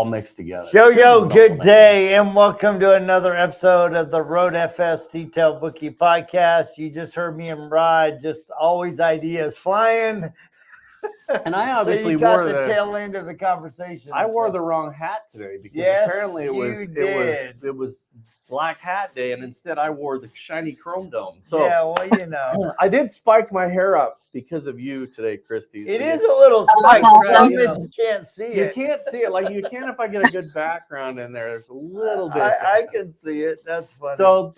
all mixed together. Yo, good day, and welcome to another episode of the Road FS Detail Bookie Podcast. You just heard me and Rod, just always ideas flying. And I obviously so you got the tail end of the conversation. I wore the wrong hat today because apparently it was Black Hat Day, and instead I wore the shiny chrome dome. So yeah, well, I did spike my hair up because of you today, Christy. It is a little spiked. Awesome. You can't see it. You can't see it like you can if I get a good background in there. There's a little bit. I can see it. That's funny. So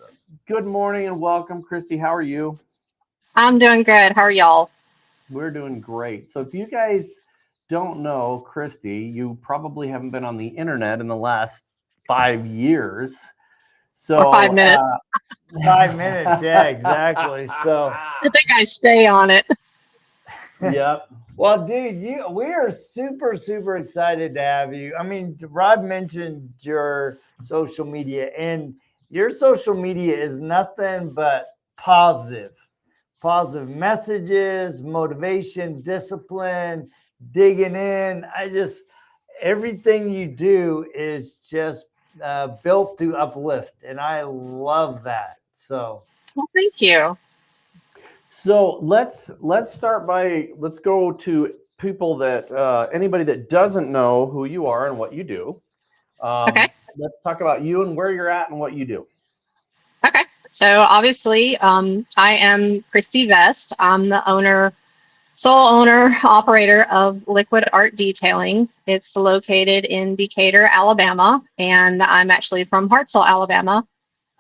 good morning and welcome, Christy. How are you? I'm doing good. How are y'all? We're doing great. So if you guys don't know Christy, you probably haven't been on the internet in the last 5 years. So or 5 minutes. 5 minutes, yeah, exactly. So I think I stay on it. Yep. Well, dude, we are super, super excited to have you. I mean, Rod mentioned your social media, and your social media is nothing but positive messages, motivation, discipline, digging in. Everything you do is just built to uplift, and I love that. So, well, thank you. So let's go to people that anybody that doesn't know who you are and what you do. Okay. Let's talk about you and where you're at and what you do. Okay. So obviously, I am Christy Vest. I'm the sole owner, operator of Liquid Art Detailing. It's located in Decatur, Alabama, and I'm actually from Hartselle, Alabama.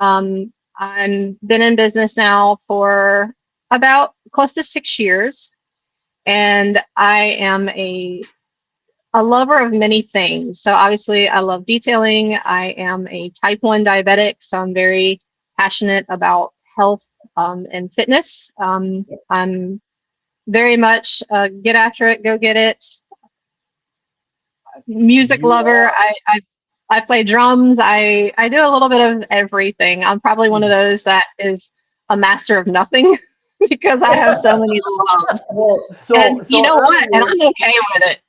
I've been in business now for about close to 6 years, and I am a lover of many things. So obviously, I love detailing. I am a type 1 diabetic, so I'm very passionate about health and fitness. I'm very much get after it, go get it. Music lover. I play drums. I do a little bit of everything. I'm probably one of those that is a master of nothing because I have so many loves. And you know what? And I'm okay with it.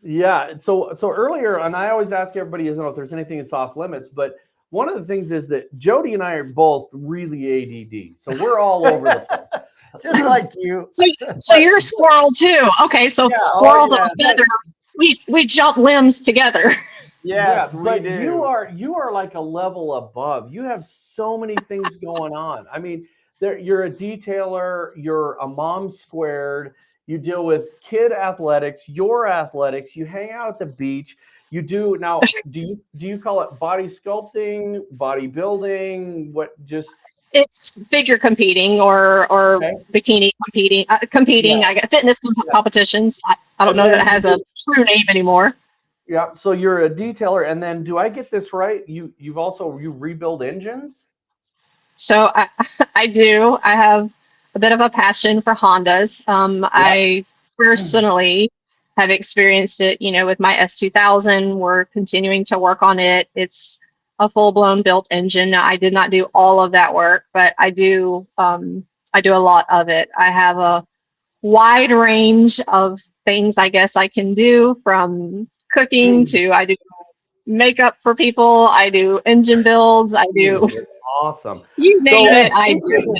Yeah. So earlier, and I always ask everybody, if there's anything that's off limits, but one of the things is that Jody and I are both really ADD. So we're all over the place. Just like you. So you're a squirrel too. Okay, so squirrels of a feather, we jump limbs together. Yes, but you are like a level above. You have so many things going on. I mean, you're a detailer, you're a mom squared, you deal with kid athletics, your athletics, you hang out at the beach. You do now. Do you call it body sculpting, bodybuilding? It's figure competing or bikini competing. Yeah. I got fitness competitions. I don't know that it has a true name anymore. Yeah. So you're a detailer, and then do I get this right? You rebuild engines? So I do. I have a bit of a passion for Hondas. I personally have experienced it, with my S2000. We're continuing to work on it. It's a full-blown built engine. I did not do all of that work, but I do a lot of it. I have a wide range of things I guess I can do, from cooking to I do makeup for people. I do engine builds. I do. It's awesome. You name it, I do.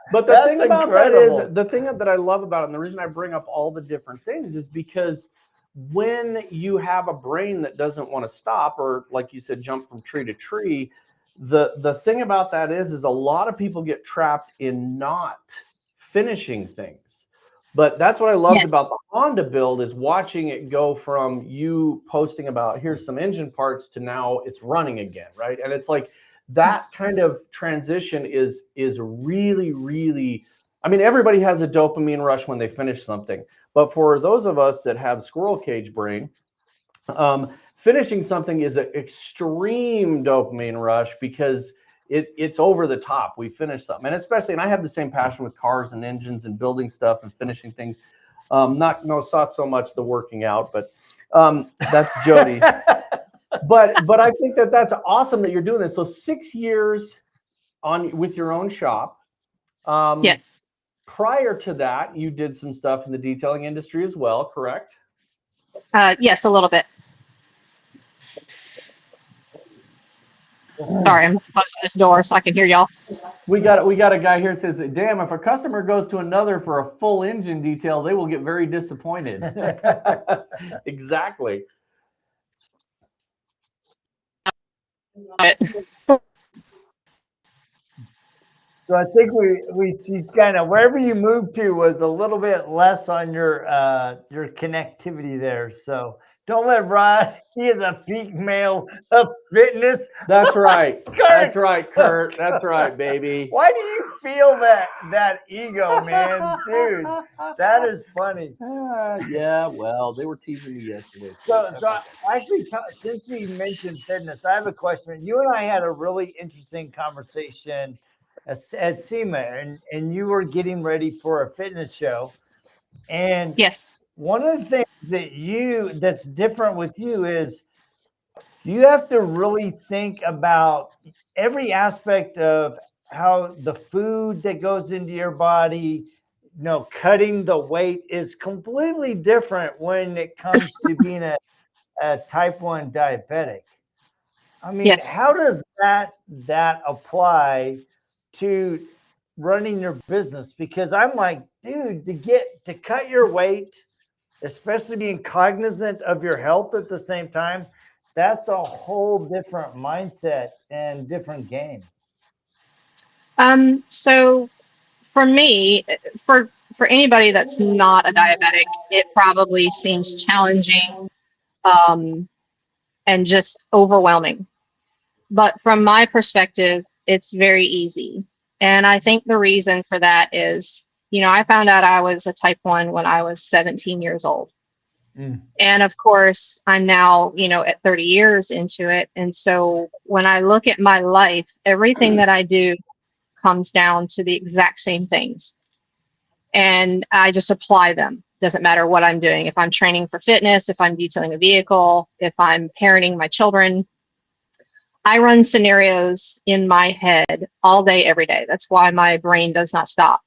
But the thing about that is, the thing that I love about it, and the reason I bring up all the different things is because when you have a brain that doesn't want to stop, or like you said, jump from tree to tree, the thing about that is a lot of people get trapped in not finishing things. But that's what I loved about the Honda build, is watching it go from you posting about here's some engine parts to now it's running again, right? And it's like that kind of transition is really, really, I mean, everybody has a dopamine rush when they finish something. But for those of us that have squirrel cage brain, finishing something is an extreme dopamine rush because it's over the top. We finish something. And I have the same passion with cars and engines and building stuff and finishing things. Not so much the working out, but that's Jody. But I think that's awesome that you're doing this. So 6 years with your own shop. Yes. Prior to that, you did some stuff in the detailing industry as well, correct? Yes, a little bit. Sorry, I'm closing this door so I can hear y'all. We got a guy here that says, damn, if a customer goes to another for a full engine detail, they will get very disappointed. Exactly. So I think she's kind of, wherever you moved to was a little bit less on your connectivity there. So don't let Rod, he is a peak male of fitness. That's right. That's right, Kurt. That's right, baby. Why do you feel that ego, man? Dude, that is funny. Yeah, well, they were teasing me yesterday. So actually, since you mentioned fitness, I have a question. You and I had a really interesting conversation at SEMA, and you were getting ready for a fitness show. And yes, one of the things that's different with you is you have to really think about every aspect of how the food that goes into your body, cutting the weight is completely different when it comes to being a type 1 diabetic. I mean, yes. How does that apply to running your business? Because I'm like, dude, to cut your weight, especially being cognizant of your health at the same time, that's a whole different mindset and different game. So for me, for anybody that's not a diabetic, it probably seems challenging, and just overwhelming. But from my perspective, it's very easy. And I think the reason for that is, I found out I was a type 1 when I was 17 years old. And of course, I'm now, at 30 years into it. And so when I look at my life, everything that I do comes down to the exact same things. And I just apply them. Doesn't matter what I'm doing. If I'm training for fitness, if I'm detailing a vehicle, if I'm parenting my children, I run scenarios in my head all day, every day. That's why my brain does not stop.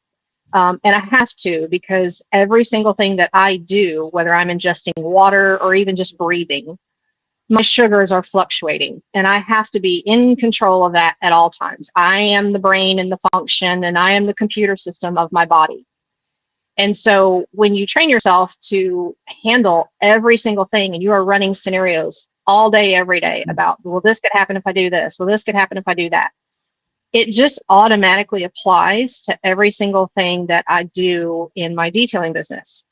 And I have to, because every single thing that I do, whether I'm ingesting water or even just breathing, my sugars are fluctuating, and I have to be in control of that at all times. I am the brain and the function, and I am the computer system of my body. And so when you train yourself to handle every single thing, and you are running scenarios all day, every day about, well, this could happen if I do this. Well, this could happen if I do that. It just automatically applies to every single thing that I do in my detailing business.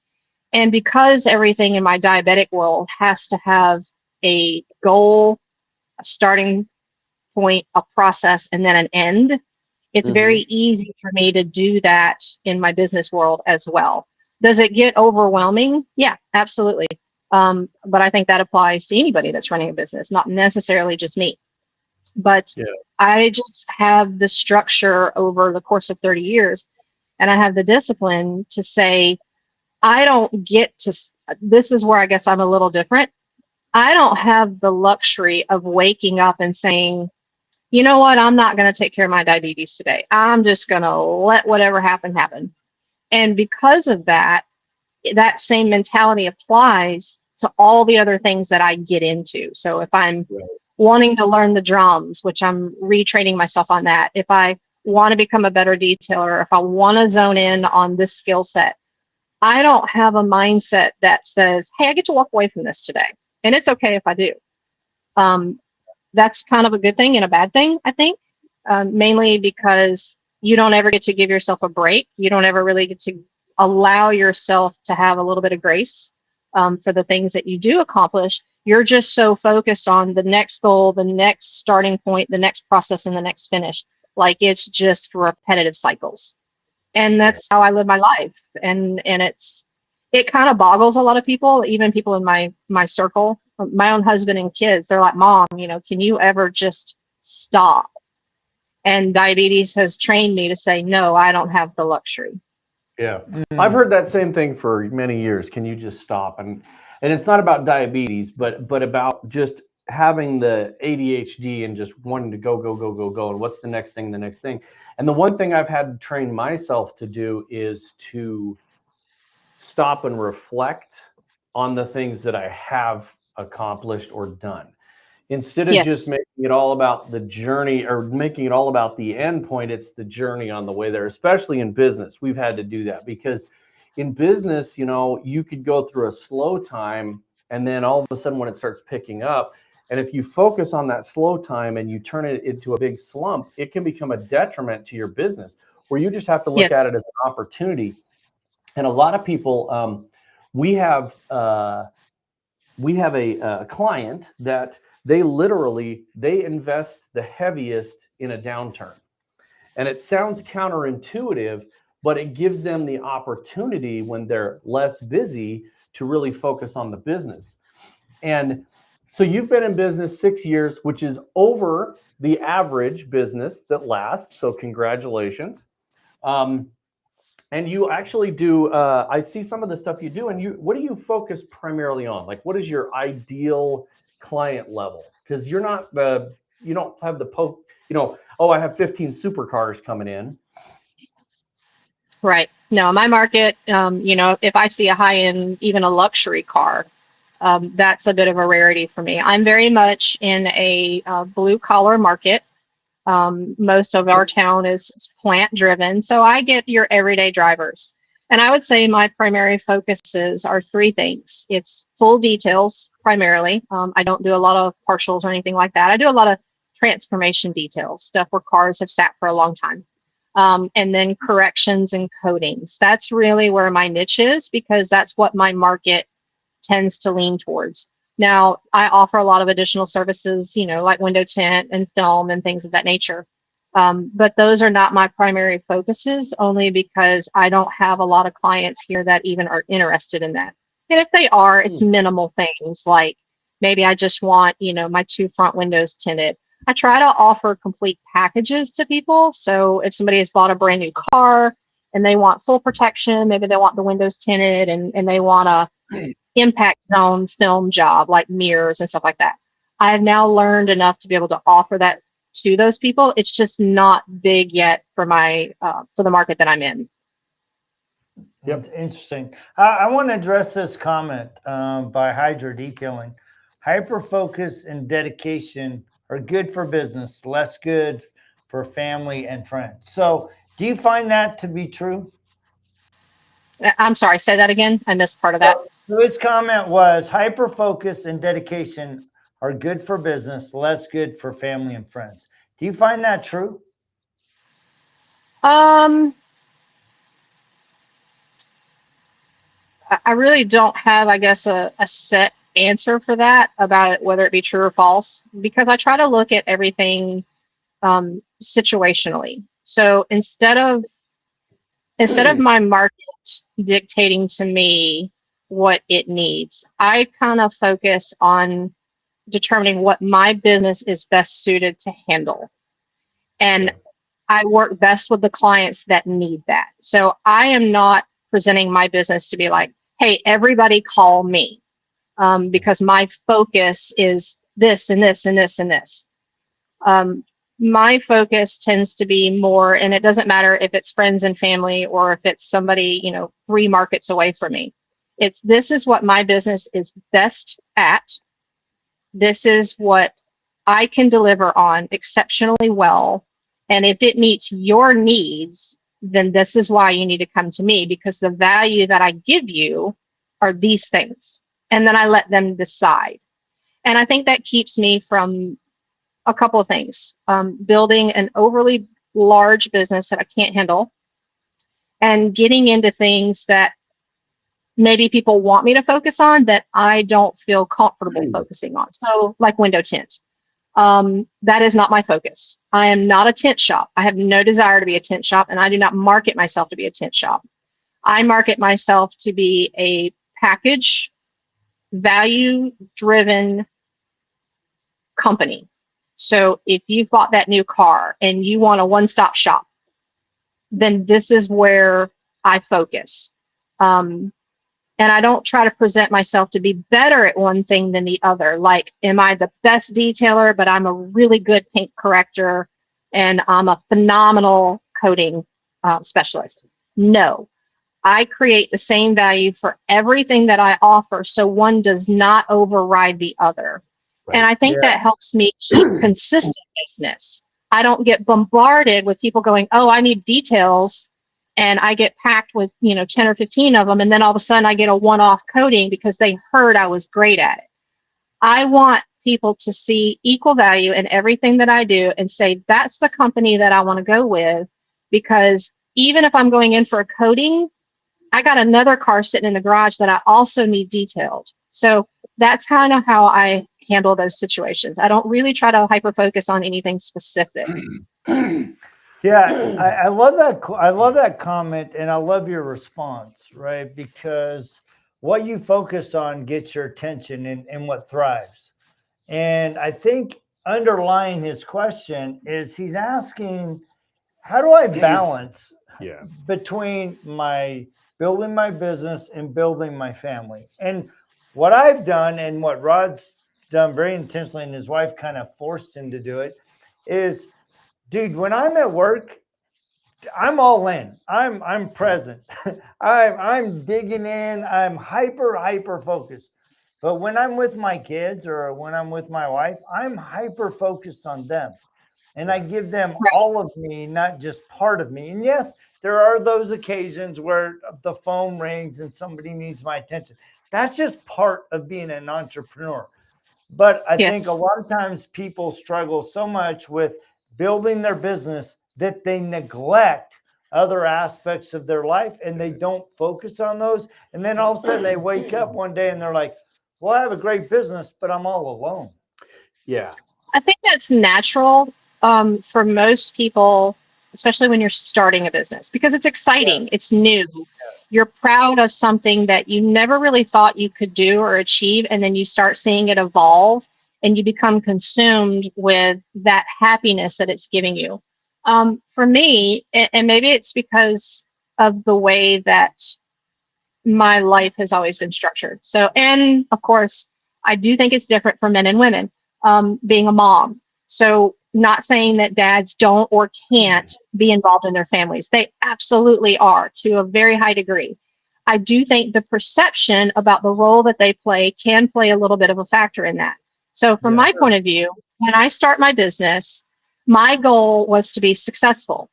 And because everything in my diabetic world has to have a goal, a starting point, a process, and then an end, it's very easy for me to do that in my business world as well. Does it get overwhelming? Yeah, absolutely. But I think that applies to anybody that's running a business, not necessarily just me. But I just have the structure over the course of 30 years, and I have the discipline to say, I don't get to, this is where I guess I'm a little different. I don't have the luxury of waking up and saying, you know what, I'm not going to take care of my diabetes today. I'm just going to let whatever happen. And because of that, that same mentality applies to all the other things that I get into. So if I'm wanting to learn the drums, which I'm retraining myself on that, if I want to become a better detailer, if I want to zone in on this skill set, I don't have a mindset that says, hey, I get to walk away from this today. And it's okay if I do. That's kind of a good thing and a bad thing, I think, mainly because you don't ever get to give yourself a break. You don't ever really get to allow yourself to have a little bit of grace for the things that you do accomplish. You're just so focused on the next goal, the next starting point, the next process, and the next finish. Like it's just repetitive cycles. And that's how I live my life. And it kind of boggles a lot of people, even people in my circle, my own husband and kids. They're like, Mom, can you ever just stop? And diabetes has trained me to say, no, I don't have the luxury. Yeah. I've heard that same thing for many years. Can you just stop? And it's not about diabetes, but about just having the ADHD and just wanting to go. And what's the next thing? And the one thing I've had to train myself to do is to stop and reflect on the things that I have accomplished or done. Instead of just making it all about the journey or making it all about the end point, it's the journey on the way there, especially in business. We've had to do that because in business, you could go through a slow time and then all of a sudden when it starts picking up, and if you focus on that slow time and you turn it into a big slump, it can become a detriment to your business where you just have to look at it as an opportunity. And a lot of people, we have a client that they invest the heaviest in a downturn. And it sounds counterintuitive, but it gives them the opportunity when they're less busy to really focus on the business. And so you've been in business 6 years, which is over the average business that lasts. So congratulations. And you actually do, I see some of the stuff you do, and what do you focus primarily on? Like, what is your ideal client level? Because you don't have I have 15 supercars coming in. Right. No, my market, if I see a high-end, even a luxury car, that's a bit of a rarity for me. I'm very much in a blue-collar market. Most of our town is plant driven. So I get your everyday drivers. And I would say my primary focuses are three things. It's full details primarily. I don't do a lot of partials or anything like that. I do a lot of transformation details, stuff where cars have sat for a long time. And then corrections and coatings. That's really where my niche is because that's what my market tends to lean towards. Now, I offer a lot of additional services, like window tint and film and things of that nature. But those are not my primary focuses, only because I don't have a lot of clients here that even are interested in that. And if they are, it's minimal things like maybe I just want, my 2 front windows tinted. I try to offer complete packages to people. So if somebody has bought a brand new car and they want full protection, maybe they want the windows tinted and they want a impact zone film job like mirrors and stuff like that. I have now learned enough to be able to offer that to those people. It's just not big yet for for the market that I'm in. Yep. Interesting. I want to address this comment by Hydra Detailing. Hyper focus and dedication are good for business, less good for family and friends. So do you find that to be true? I'm sorry, say that again. I missed part of that. So his comment was hyper focus and dedication are good for business, less good for family and friends. Do you find that true? I really don't have, I guess, a set answer for that about it, whether it be true or false, because I try to look at everything situationally. So instead of my market dictating to me what it needs, I kind of focus on determining what my business is best suited to handle. And I work best with the clients that need that. So I am not presenting my business to be like, hey, everybody call me, because my focus is this and this and this and this. My focus tends to be more, and it doesn't matter if it's friends and family or if it's somebody, 3 markets away from me. This is what my business is best at. This is what I can deliver on exceptionally well. And if it meets your needs, then this is why you need to come to me, because the value that I give you are these things. And then I let them decide. And I think that keeps me from a couple of things. Building an overly large business that I can't handle, and getting into things that maybe people want me to focus on that I don't feel comfortable focusing on. So like window tint. That is not my focus. I am not a tint shop. I have no desire to be a tint shop, and I do not market myself to be a tint shop. I market myself to be a package, value-driven company. So if you've bought that new car and you want a one-stop shop, then this is where I focus. And I don't try to present myself to be better at one thing than the other. Like, am I the best detailer, but I'm a really good paint corrector and I'm a phenomenal coating specialist? No, I create the same value for everything that I offer, so one does not override the other. And I think that helps me keep consistent business. I don't get bombarded with people going, oh, I need details. And I get packed with, 10 or 15 of them. And then all of a sudden I get a one-off coding because they heard I was great at it. I want people to see equal value in everything that I do and say, that's the company that I want to go with, because even if I'm going in for a coding, I got another car sitting in the garage that I also need detailed. So that's kind of how I handle those situations. I don't really try to hyper focus on anything specific. Yeah, I love that. I love that comment, and I love your response, right? Because what you focus on gets your attention and what thrives. And I think underlying his question is he's asking, how do I balance between my building my business and building my family? And what I've done, and what Rod's done very intentionally, and his wife kind of forced him to do it, is, dude, when I'm at work, I'm all in. I'm present. I'm digging in. I'm hyper focused. But when I'm with my kids or when I'm with my wife, I'm hyper focused on them. And I give them all of me, not just part of me. And yes, there are those occasions where the phone rings and somebody needs my attention. That's just part of being an entrepreneur. But I think a lot of times people struggle so much with building their business that they neglect other aspects of their life and they don't focus on those. And then all of a sudden they wake up one day and they're like, well, I have a great business, but I'm all alone. Yeah. I think that's natural for most people, especially when you're starting a business, because it's exciting. It's new. You're proud of something that you never really thought you could do or achieve. And then you start seeing it evolve and you become consumed with that happiness that it's giving you. For me, and maybe it's because of the way that my life has always been structured. So, and of course, I do think it's different for men and women, being a mom. So not saying that dads don't or can't be involved in their families. They absolutely are, to a very high degree. I do think the perception about the role that they play can play a little bit of a factor in that. So from my point of view, when I start my business, my goal was to be successful.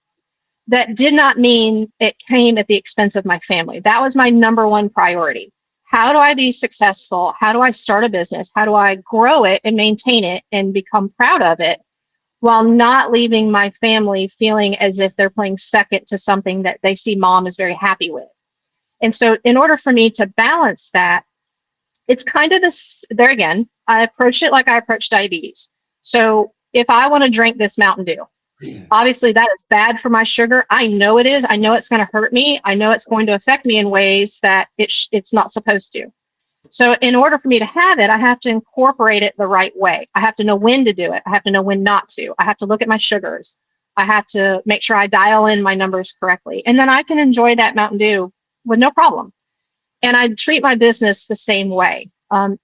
That did not mean it came at the expense of my family. That was my number one priority. How do I be successful? How do I start a business? How do I grow it and maintain it and become proud of it while not leaving my family feeling as if they're playing second to something that they see mom is very happy with? And so in order for me to balance that, it's kind of this, there again, I approach it like I approach diabetes. So if I want to drink this Mountain Dew, obviously that is bad for my sugar. I know it is. I know it's going to hurt me. I know it's going to affect me in ways that it's not supposed to. So in order for me to have it, I have to incorporate it the right way. I have to know when to do it. I have to know when not to. I have to look at my sugars. I have to make sure I dial in my numbers correctly. And then I can enjoy that Mountain Dew with no problem. And I treat my business the same way.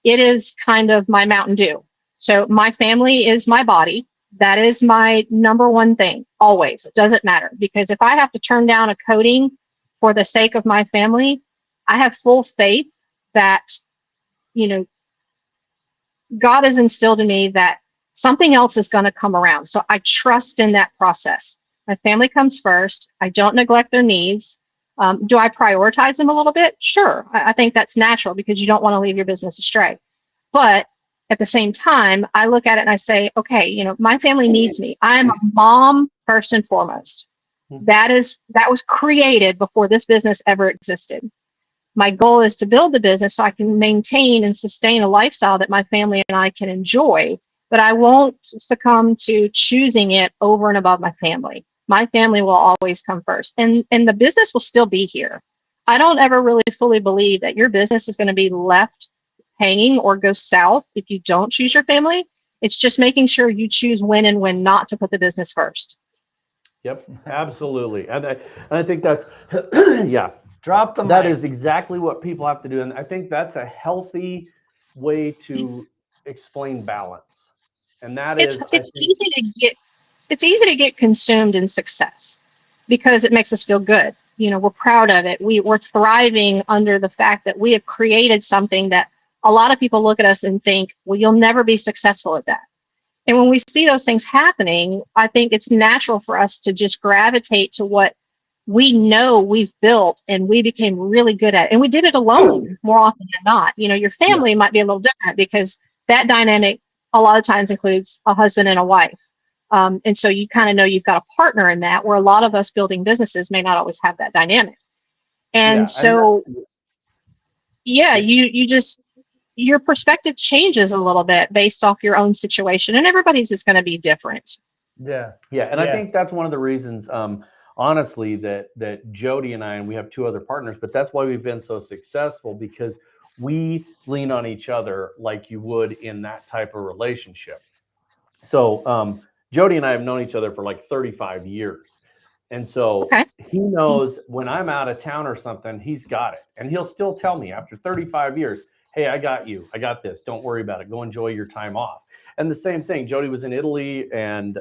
It is kind of my Mountain Dew. So my family is my body. That is my number one thing, always. It doesn't matter, because if I have to turn down a coding for the sake of my family, I have full faith that, God has instilled in me that something else is going to come around. So I trust in that process. My family comes first. I don't neglect their needs. Do I prioritize them a little bit? Sure. I think that's natural, because you don't want to leave your business astray. But at the same time, I look at it and I say, okay, my family needs me. I'm a mom first and foremost. That was created before this business ever existed. My goal is to build the business so I can maintain and sustain a lifestyle that my family and I can enjoy, but I won't succumb to choosing it over and above my family. My family will always come first, and the business will still be here. I don't ever really fully believe that your business is going to be left hanging or go south if you don't choose your family. It's just making sure you choose when and when not to put the business first. Yep, absolutely. And I think that's, Drop the mic. That is exactly what people have to do. And I think that's a healthy way to explain balance. And that it's easy to get consumed in success because it makes us feel good. We're proud of it. We're thriving under the fact that we have created something that a lot of people look at us and think, well, you'll never be successful at that. And when we see those things happening, I think it's natural for us to just gravitate to what we know we've built and we became really good at. And we did it alone more often than not. You know, your family might be a little different because that dynamic a lot of times includes a husband and a wife. And so you kind of know you've got a partner in that, where a lot of us building businesses may not always have that dynamic. And you just, your perspective changes a little bit based off your own situation, and everybody's is going to be different. Yeah. And I think that's one of the reasons, honestly, that Jody and I, and we have 2 other partners, but that's why we've been so successful, because we lean on each other like you would in that type of relationship. So Jody and I have known each other for like 35 years. And so he knows when I'm out of town or something, he's got it. And he'll still tell me after 35 years, hey, I got you. I got this. Don't worry about it. Go enjoy your time off. And the same thing, Jody was in Italy and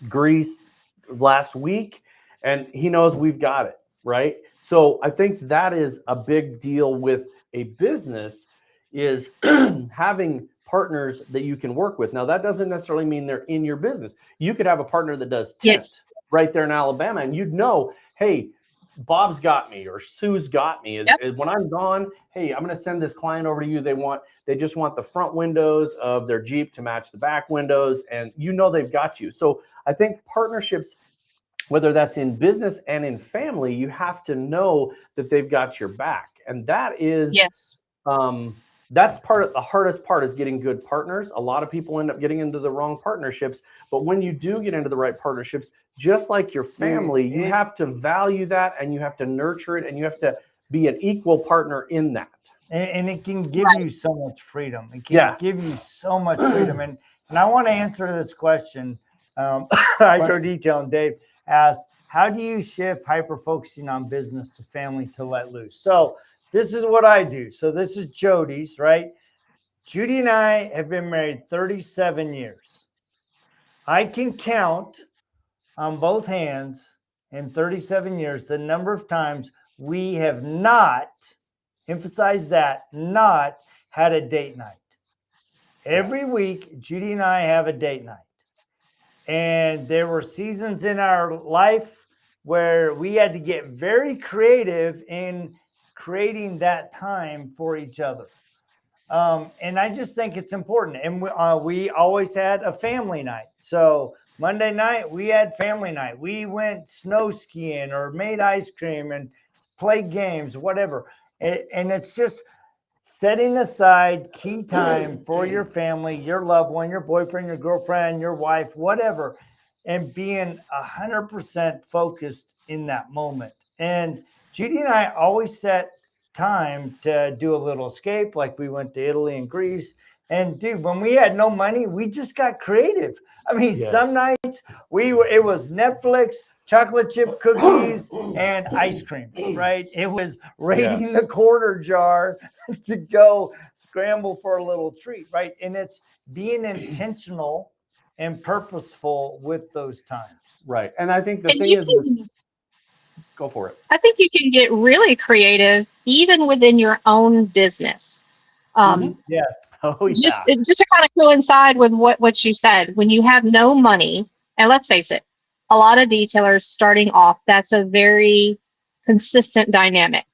Greece last week, and he knows we've got it, right? So I think that is a big deal with a business, is having partners that you can work with. Now, that doesn't necessarily mean they're in your business. You could have a partner that does tents right there in Alabama, and you'd know, hey, Bob's got me or Sue's got me. When I'm gone, hey, I'm going to send this client over to you. They just want the front windows of their Jeep to match the back windows, and you know they've got you. So I think partnerships, whether that's in business and in family, you have to know that they've got your back. And that is that's part of the hardest part, is getting good partners. A lot of people end up getting into the wrong partnerships, but when you do get into the right partnerships, just like your family, you have to value that, and you have to nurture it, and you have to be an equal partner in that. And it can give you so much freedom. It can give you so much freedom. And I want to answer this question. Hydro Detail and Dave asked, how do you shift hyper-focusing on business to family to let loose? So this is what I do. So this is Jody's, right? Judy and I have been married 37 years. I can count on both hands in 37 years the number of times we have not, emphasize that, not had a date night. Every week, Judy and I have a date night. And there were seasons in our life where we had to get very creative in creating that time for each other. And I just think it's important. And we always had a family night. So Monday night, we had family night. We went snow skiing or made ice cream and played games, whatever. And it's just setting aside key time for your family, your loved one, your boyfriend, your girlfriend, your wife, whatever, and being 100% focused in that moment. And Judy and I always set time to do a little escape, like we went to Italy and Greece. And dude, when we had no money, we just got creative. I mean, some nights it was Netflix, chocolate chip cookies, and ice cream, right? It was raiding the quarter jar to go scramble for a little treat, right? And it's being intentional and purposeful with those times. Right. And I think the thing is, go for it. I think you can get really creative even within your own business. Yes. Oh, yeah. Just to kind of coincide with what you said, when you have no money, and let's face it, a lot of detailers starting off, that's a very consistent dynamic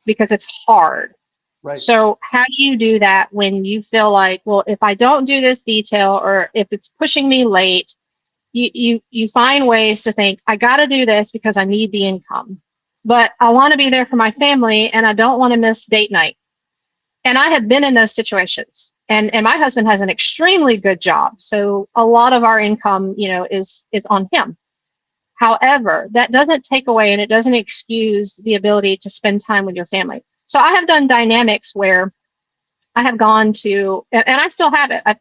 because it's hard. Right. So how do you do that when you feel like, well, if I don't do this detail, or if it's pushing me late, you find ways to think, I got to do this because I need the income, but I want to be there for my family and I don't want to miss date night. And I have been in those situations, and my husband has an extremely good job. So a lot of our income, is on him. However, that doesn't take away and it doesn't excuse the ability to spend time with your family. So I have done dynamics where I have gone to, and I still have it. I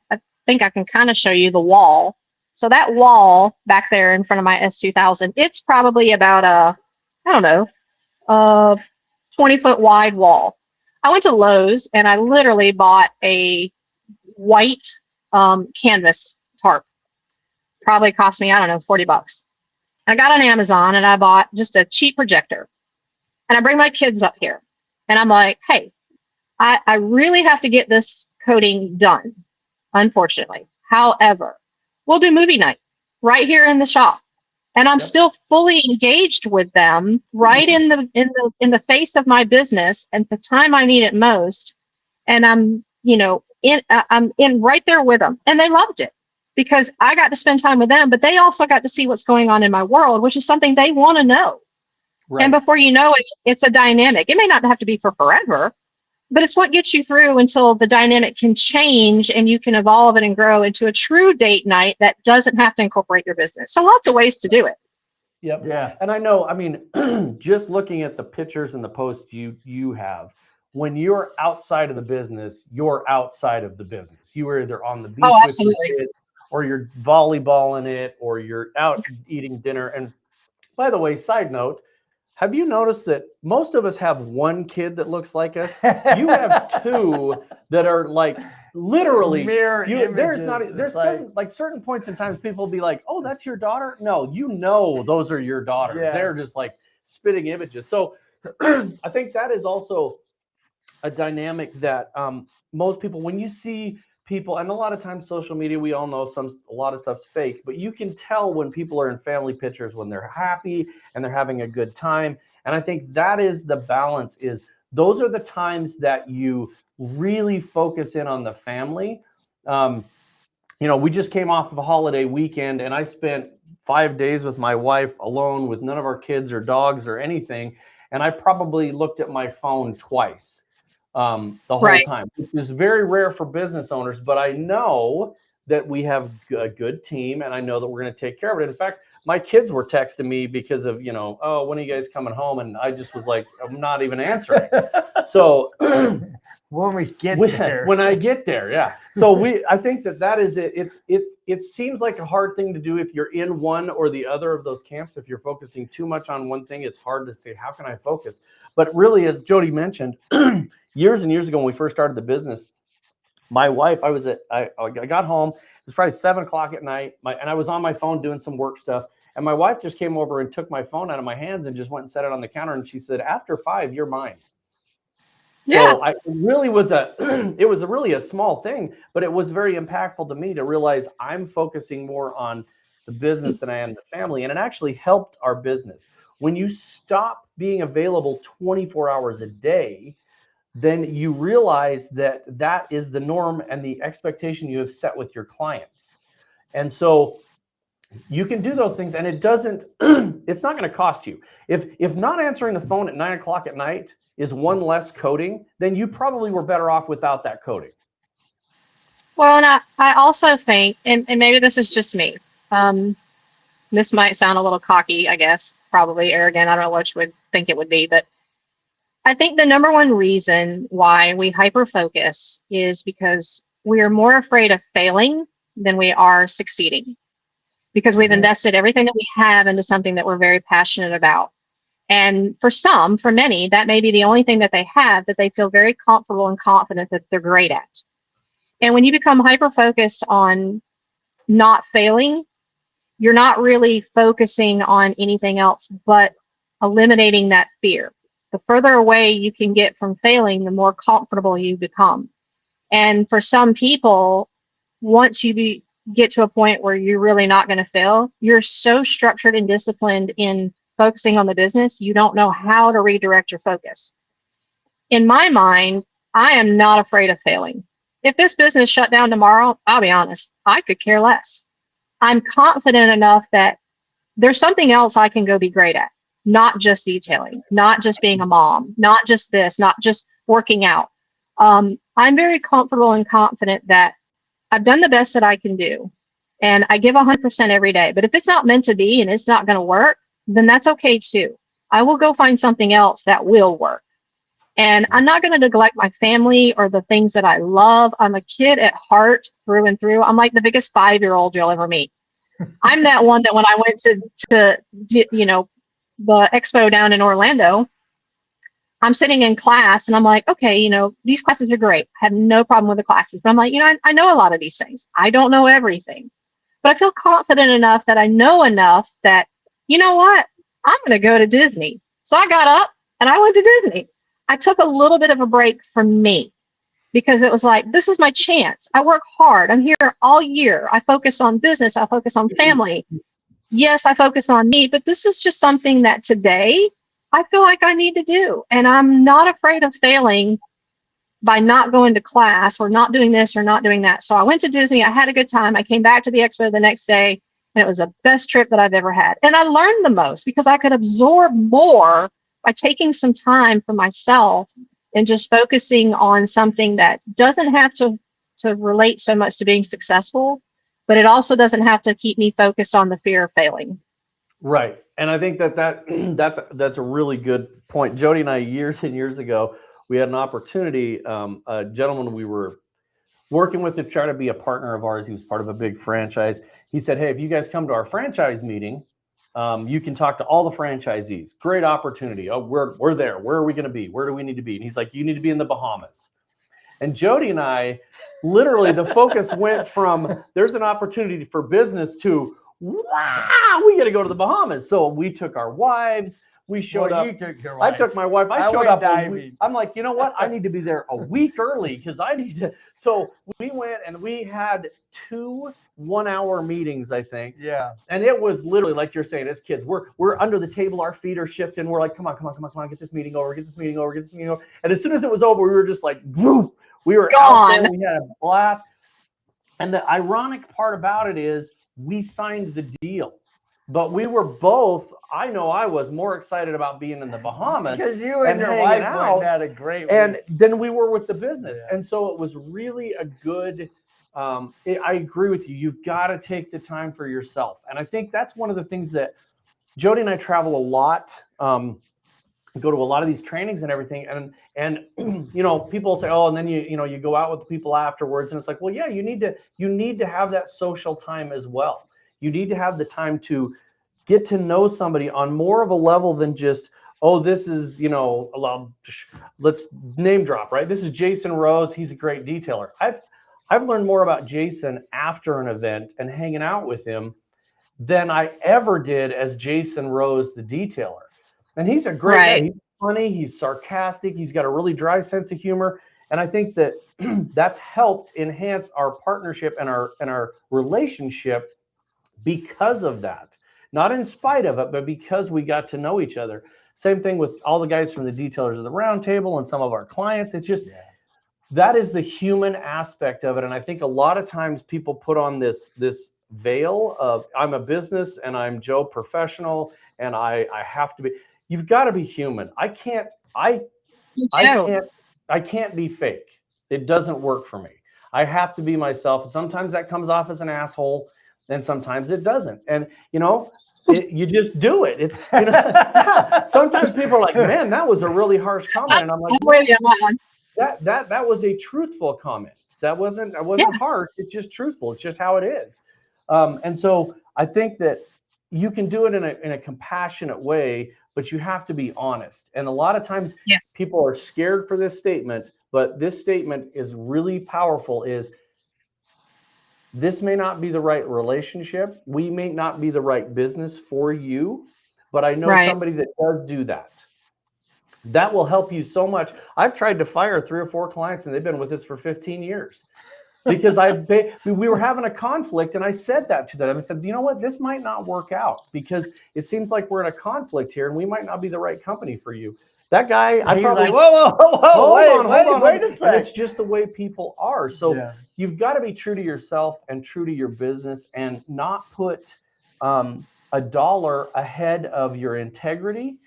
think I can kind of show you the wall. So that wall back there in front of my S2000, it's probably about 20-foot wide wall. I went to Lowe's and I literally bought a white canvas tarp. Probably cost me, $40. I got on Amazon and I bought just a cheap projector. And I bring my kids up here and I'm like, hey, I really have to get this coating done, unfortunately. However, we'll do movie night right here in the shop. And I'm still fully engaged with them right in the face of my business at the time I need it most. And I'm, I'm in right there with them. And they loved it because I got to spend time with them, but they also got to see what's going on in my world, which is something they want to know. Right. And before you know it, it's a dynamic. It may not have to be for forever, but it's what gets you through until the dynamic can change and you can evolve it and grow into a true date night that doesn't have to incorporate your business. So lots of ways to do it. Yep. Yeah. And I know, I mean, just looking at the pictures and the posts you have, when you're outside of the business, you're outside of the business. You are either on the beach with your kids, or you're volleyballing it, or you're out eating dinner. And by the way, side note, have you noticed that most of us have one kid that looks like us? You have two that are like literally mirror images. There's certain points in times people will be like, oh, that's your daughter? No, those are your daughters. Yes. They're just like spitting images. So I think that is also a dynamic that most people, when you see people, and a lot of times social media, we all know a lot of stuff's fake, but you can tell when people are in family pictures, when they're happy and they're having a good time. And I think that is the balance, is those are the times that you really focus in on the family. We just came off of a holiday weekend and I spent 5 days with my wife alone with none of our kids or dogs or anything. And I probably looked at my phone twice. The whole time, which is very rare for business owners, but I know that we have a good team and I know that we're going to take care of it. In fact, my kids were texting me because of, oh, when are you guys coming home? And I just was like, I'm not even answering. So when I get there. Yeah. So I think that is it. It seems like a hard thing to do if you're in one or the other of those camps. If you're focusing too much on one thing, it's hard to say, how can I focus? But really, as Jody mentioned, years and years ago, when we first started the business, my wife, I got home, it was probably 7:00 at night, and I was on my phone doing some work stuff. And my wife just came over and took my phone out of my hands and just went and set it on the counter. And she said, after 5, you're mine. So it really was really a small thing, but it was very impactful to me to realize I'm focusing more on the business than I am the family. And it actually helped our business. When you stop being available 24 hours a day, then you realize that is the norm and the expectation you have set with your clients. And so you can do those things and it's not going to cost you. If not answering the phone at 9:00 at night is one less coding, then you probably were better off without that coding. Well, and I also think, and maybe this is just me, this might sound a little cocky, I guess, probably arrogant. I don't know what you would think it would be, but I think the number one reason why we hyper-focus is because we are more afraid of failing than we are succeeding, because we've invested everything that we have into something that we're very passionate about. And for many, that may be the only thing that they have that they feel very comfortable and confident that they're great at. And when you become hyper-focused on not failing, you're not really focusing on anything else but eliminating that fear. The further away you can get from failing, the more comfortable you become. And for some people, once you get to a point where you're really not going to fail, you're so structured and disciplined in focusing on the business, you don't know how to redirect your focus. In my mind, I am not afraid of failing. If this business shut down tomorrow, I'll be honest, I could care less. I'm confident enough that there's something else I can go be great at. Not just detailing, not just being a mom, not just this, not just working out. I'm very comfortable and confident that I've done the best that I can do. And I give 100% every day. But if it's not meant to be and it's not going to work, then that's okay too. I will go find something else that will work. And I'm not going to neglect my family or the things that I love. I'm a kid at heart through and through. I'm like the biggest 5-year-old you'll ever meet. I'm that one that when I went to the expo down in Orlando, I'm sitting in class and I'm like, okay, these classes are great. I have no problem with the classes. But I'm like, I know a lot of these things. I don't know everything. But I feel confident enough that I know enough that, you know what? I'm going to go to Disney. So I got up and I went to Disney. I took a little bit of a break from me because it was like, this is my chance. I work hard. I'm here all year. I focus on business. I focus on family. Yes, I focus on me, but this is just something that today I feel like I need to do. And I'm not afraid of failing by not going to class or not doing this or not doing that. So I went to Disney. I had a good time. I came back to the expo the next day, and it was the best trip that I've ever had. And I learned the most because I could absorb more by taking some time for myself and just focusing on something that doesn't have to relate so much to being successful, but it also doesn't have to keep me focused on the fear of failing. Right. And I think that's a really good point. Jody and I, years and years ago, we had an opportunity, a gentleman we were working with to try to be a partner of ours. He was part of a big franchise. He said, hey, if you guys come to our franchise meeting, you can talk to all the franchisees. Great opportunity. Oh, we're there. Where are we going to be? Where do we need to be? And he's like, you need to be in the Bahamas. And Jody and I, literally, the focus went from there's an opportunity for business to, wow, we got to go to the Bahamas. So we took our wives. We showed up. You took your wife. I took my wife. I showed went up. diving. I'm like, you know what? I need to be there a week early because I need to. So we went and we had 2 1-hour meetings, I think. Yeah. And it was literally like you're saying, as kids, we're under the table, our feet are shifting. We're like, come on, get this meeting over, get this meeting over. And as soon as it was over, we were just like, woo, we were out there. We had a blast. And the ironic part about it is we signed the deal. But we were both, I know I was more excited about being in the Bahamas. Because you and your wife went had a great week. And then we were with the business. Yeah. And so it was really a good, I agree with you. You've got to take the time for yourself. And I think that's one of the things that Jody and I travel a lot, go to a lot of these trainings and everything. And you know, people say, oh, and then you go out with the people afterwards. And it's like, well, yeah, you need to have that social time as well. You need to have the time to get to know somebody on more of a level than just, oh, this is, let's name drop, right? This is Jason Rose. He's a great detailer. I've learned more about Jason after an event and hanging out with him than I ever did as Jason Rose, the detailer. And he's a great guy. He's funny. He's sarcastic. He's got a really dry sense of humor. And I think that that's helped enhance our partnership and our relationship because of that, not in spite of it, but because we got to know each other. Same thing with all the guys from the Detailers of the Round Table and some of our clients. It's just, that is the human aspect of it. And I think a lot of times people put on this veil of I'm a business and I'm Joe professional and I have to be, you've got to be human. I can't be fake. It doesn't work for me. I have to be myself. Sometimes that comes off as an asshole. And sometimes it doesn't. And, you just do it. It's, sometimes people are like, man, that was a really harsh comment. And I'm like, that was a truthful comment. That wasn't harsh. It's just truthful. It's just how it is. And so I think that you can do it in a compassionate way, but you have to be honest. And a lot of times people are scared for this statement, but this statement is really powerful, is this may not be the right relationship. We may not be the right business for you, but I know somebody that does do that. That will help you so much. I've tried to fire 3 or 4 clients and they've been with us for 15 years because we were having a conflict and I said that to them. I said, you know what, this might not work out because it seems like we're in a conflict here and we might not be the right company for you. That guy, I probably like, whoa, wait a second. It's just the way people are. So you've got to be true to yourself and true to your business and not put a dollar ahead of your integrity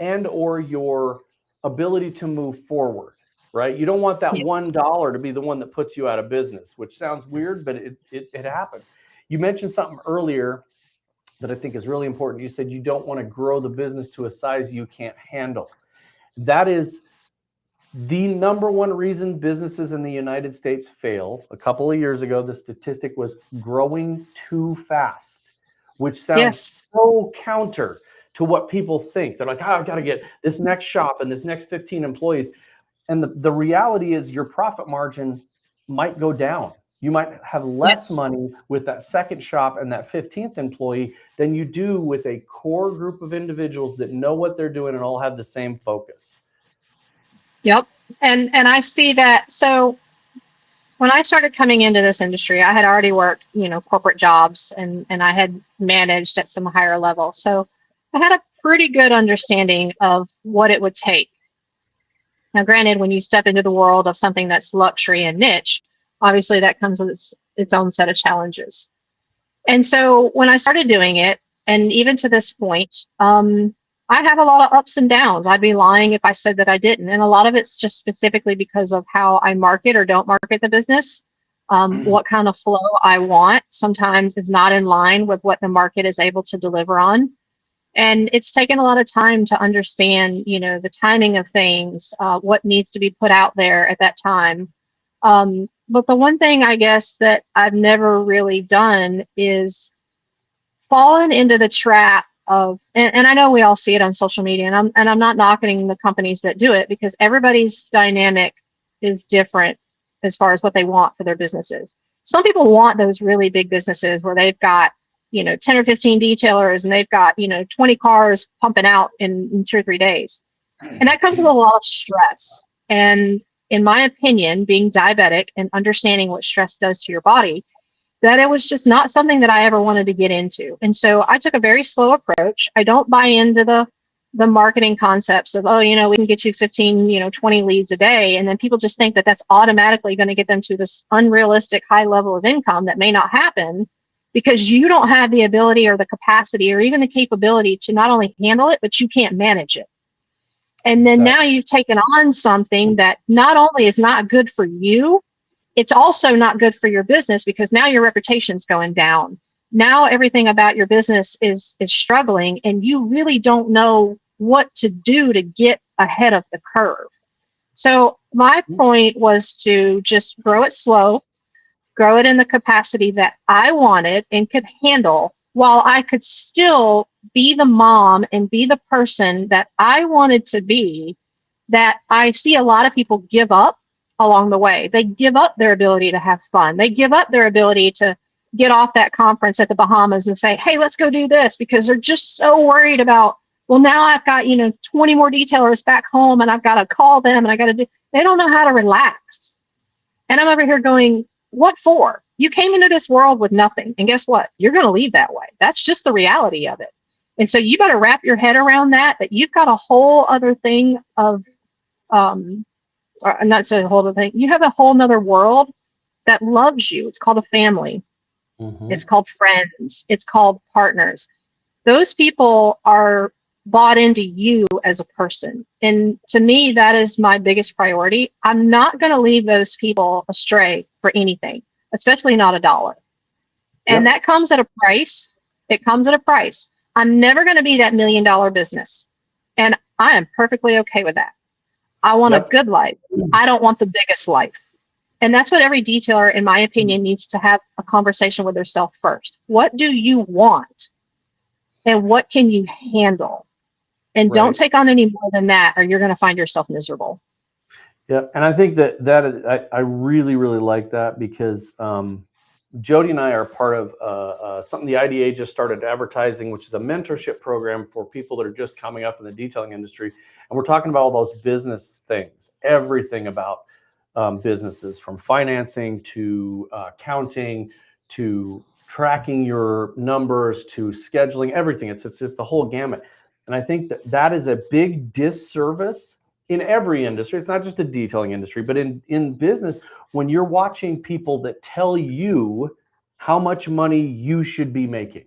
and or your ability to move forward, right? You don't want that $1 to be the one that puts you out of business, which sounds weird, but it happens. You mentioned something earlier that I think is really important. You said you don't want to grow the business to a size you can't handle. That is the number one reason businesses in the United States fail. A couple of years ago, the statistic was growing too fast, which sounds so counter to what people think. They're like, I've got to get this next shop and this next 15 employees. And the reality is your profit margin might go down. You might have less money with that second shop and that 15th employee than you do with a core group of individuals that know what they're doing and all have the same focus. Yep. And I see that. So when I started coming into this industry, I had already worked, corporate jobs, and I had managed at some higher level. So I had a pretty good understanding of what it would take. Now, granted, when you step into the world of something that's luxury and niche, obviously that comes with its own set of challenges. And so when I started doing it, and even to this point, I have a lot of ups and downs. I'd be lying if I said that I didn't. And a lot of it's just specifically because of how I market or don't market the business. What kind of flow I want sometimes is not in line with what the market is able to deliver on. And it's taken a lot of time to understand, the timing of things, what needs to be put out there at that time. But the one thing I guess that I've never really done is fallen into the trap of, and I know we all see it on social media, and I'm not knocking the companies that do it, because everybody's dynamic is different as far as what they want for their businesses. Some people want those really big businesses where they've got 10 or 15 detailers, and they've got 20 cars pumping out in 2 or 3 days, and that comes with a lot of stress. And in my opinion, being diabetic and understanding what stress does to your body, that it was just not something that I ever wanted to get into. And so I took a very slow approach. I don't buy into the marketing concepts of, we can get you 15, 20 leads a day. And then people just think that that's automatically going to get them to this unrealistic high level of income that may not happen, because you don't have the ability or the capacity or even the capability to not only handle it, but you can't manage it. And then now you've taken on something that not only is not good for you, it's also not good for your business, because now your reputation's going down. Now everything about your business is struggling, and you really don't know what to do to get ahead of the curve. So my point was to just grow it slow, grow it in the capacity that I wanted and could handle, while I could still be the mom and be the person that I wanted to be, that I see a lot of people give up along the way. They give up their ability to have fun. They give up their ability to get off that conference at the Bahamas and say, hey, let's go do this, because they're just so worried about, well, now I've got, 20 more detailers back home, and I've got to call them, and I got to do, they don't know how to relax. And I'm over here going, what for? You came into this world with nothing, and guess what? You're going to leave that way. That's just the reality of it. And so you better wrap your head around that you've got a whole other thing of, or not so a whole other thing. You have a whole nother world that loves you. It's called a family. Mm-hmm. It's called friends. It's called partners. Those people are bought into you as a person. And to me, that is my biggest priority. I'm not going to leave those people astray for anything, especially not $1. And that comes at a price. It comes at a price. I'm never going to be that $1 million business. And I am perfectly okay with that. I want a good life. I don't want the biggest life. And that's what every detailer, in my opinion, needs to have a conversation with themselves first. What do you want? And what can you handle? And don't take on any more than that, or you're going to find yourself miserable. Yeah. And I think that is, I really, really like that, because Jody and I are part of something the IDA just started advertising, which is a mentorship program for people that are just coming up in the detailing industry. And we're talking about all those business things, everything about businesses, from financing to accounting to tracking your numbers to scheduling, everything. It's just the whole gamut. And I think that is a big disservice in every industry. It's not just the detailing industry, but in business, when you're watching people that tell you how much money you should be making.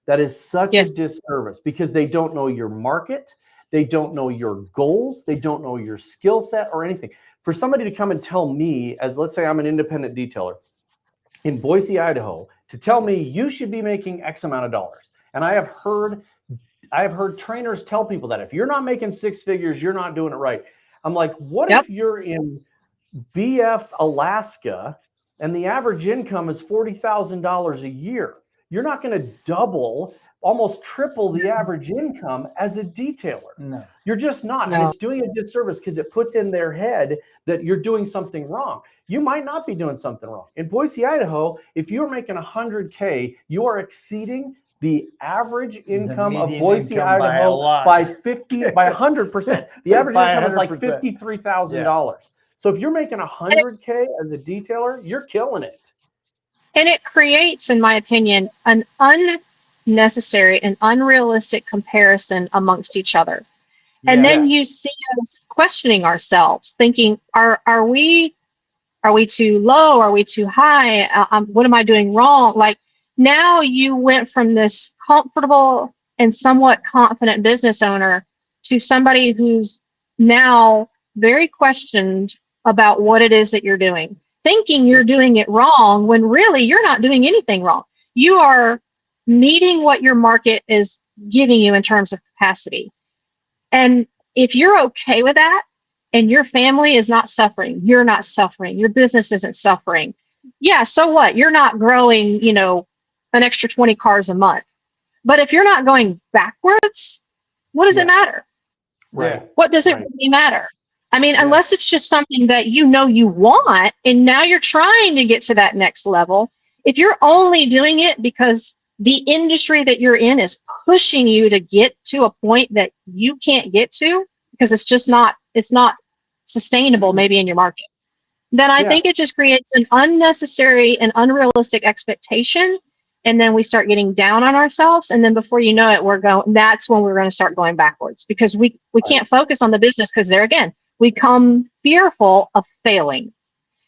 That is such a disservice, because they don't know your market. They don't know your goals. They don't know your skill set or anything. For somebody to come and tell me, as let's say I'm an independent detailer in Boise, Idaho, to tell me you should be making X amount of dollars. And I have heard trainers tell people that if you're not making 6 figures, you're not doing it right. I'm like, what if you're in BF, Alaska, and the average income is $40,000 a year? You're not going to double, almost triple the average income as a detailer. No. You're just not. No. And it's doing a disservice, because it puts in their head that you're doing something wrong. You might not be doing something wrong. In Boise, Idaho, if you're making $100K, you are exceeding the average income of median Boise, income by a Idaho, lot. by 100%. The average By income is like 100%. $53,000. So if you're making $100K as a detailer, you're killing it. And it creates, in my opinion, an unnecessary and unrealistic comparison amongst each other. And then you see us questioning ourselves, thinking, are we too low? Are we too high? What am I doing wrong? Like, now you went from this comfortable and somewhat confident business owner to somebody who's now very questioned about what it is that you're doing, thinking you're doing it wrong when really you're not doing anything wrong. You are meeting what your market is giving you in terms of capacity. And if you're okay with that, and your family is not suffering, you're not suffering, your business isn't suffering. Yeah, so what? You're not growing, an extra 20 cars a month. But if you're not going backwards, what does it matter? Right. What does it really matter? I mean, unless it's just something that you want, and now you're trying to get to that next level. If you're only doing it because the industry that you're in is pushing you to get to a point that you can't get to, because it's not sustainable maybe in your market, then I think it just creates an unnecessary and unrealistic expectation. And then we start getting down on ourselves. And then before you know it, that's when we're going to start going backwards, because we can't focus on the business, because there again, we become fearful of failing.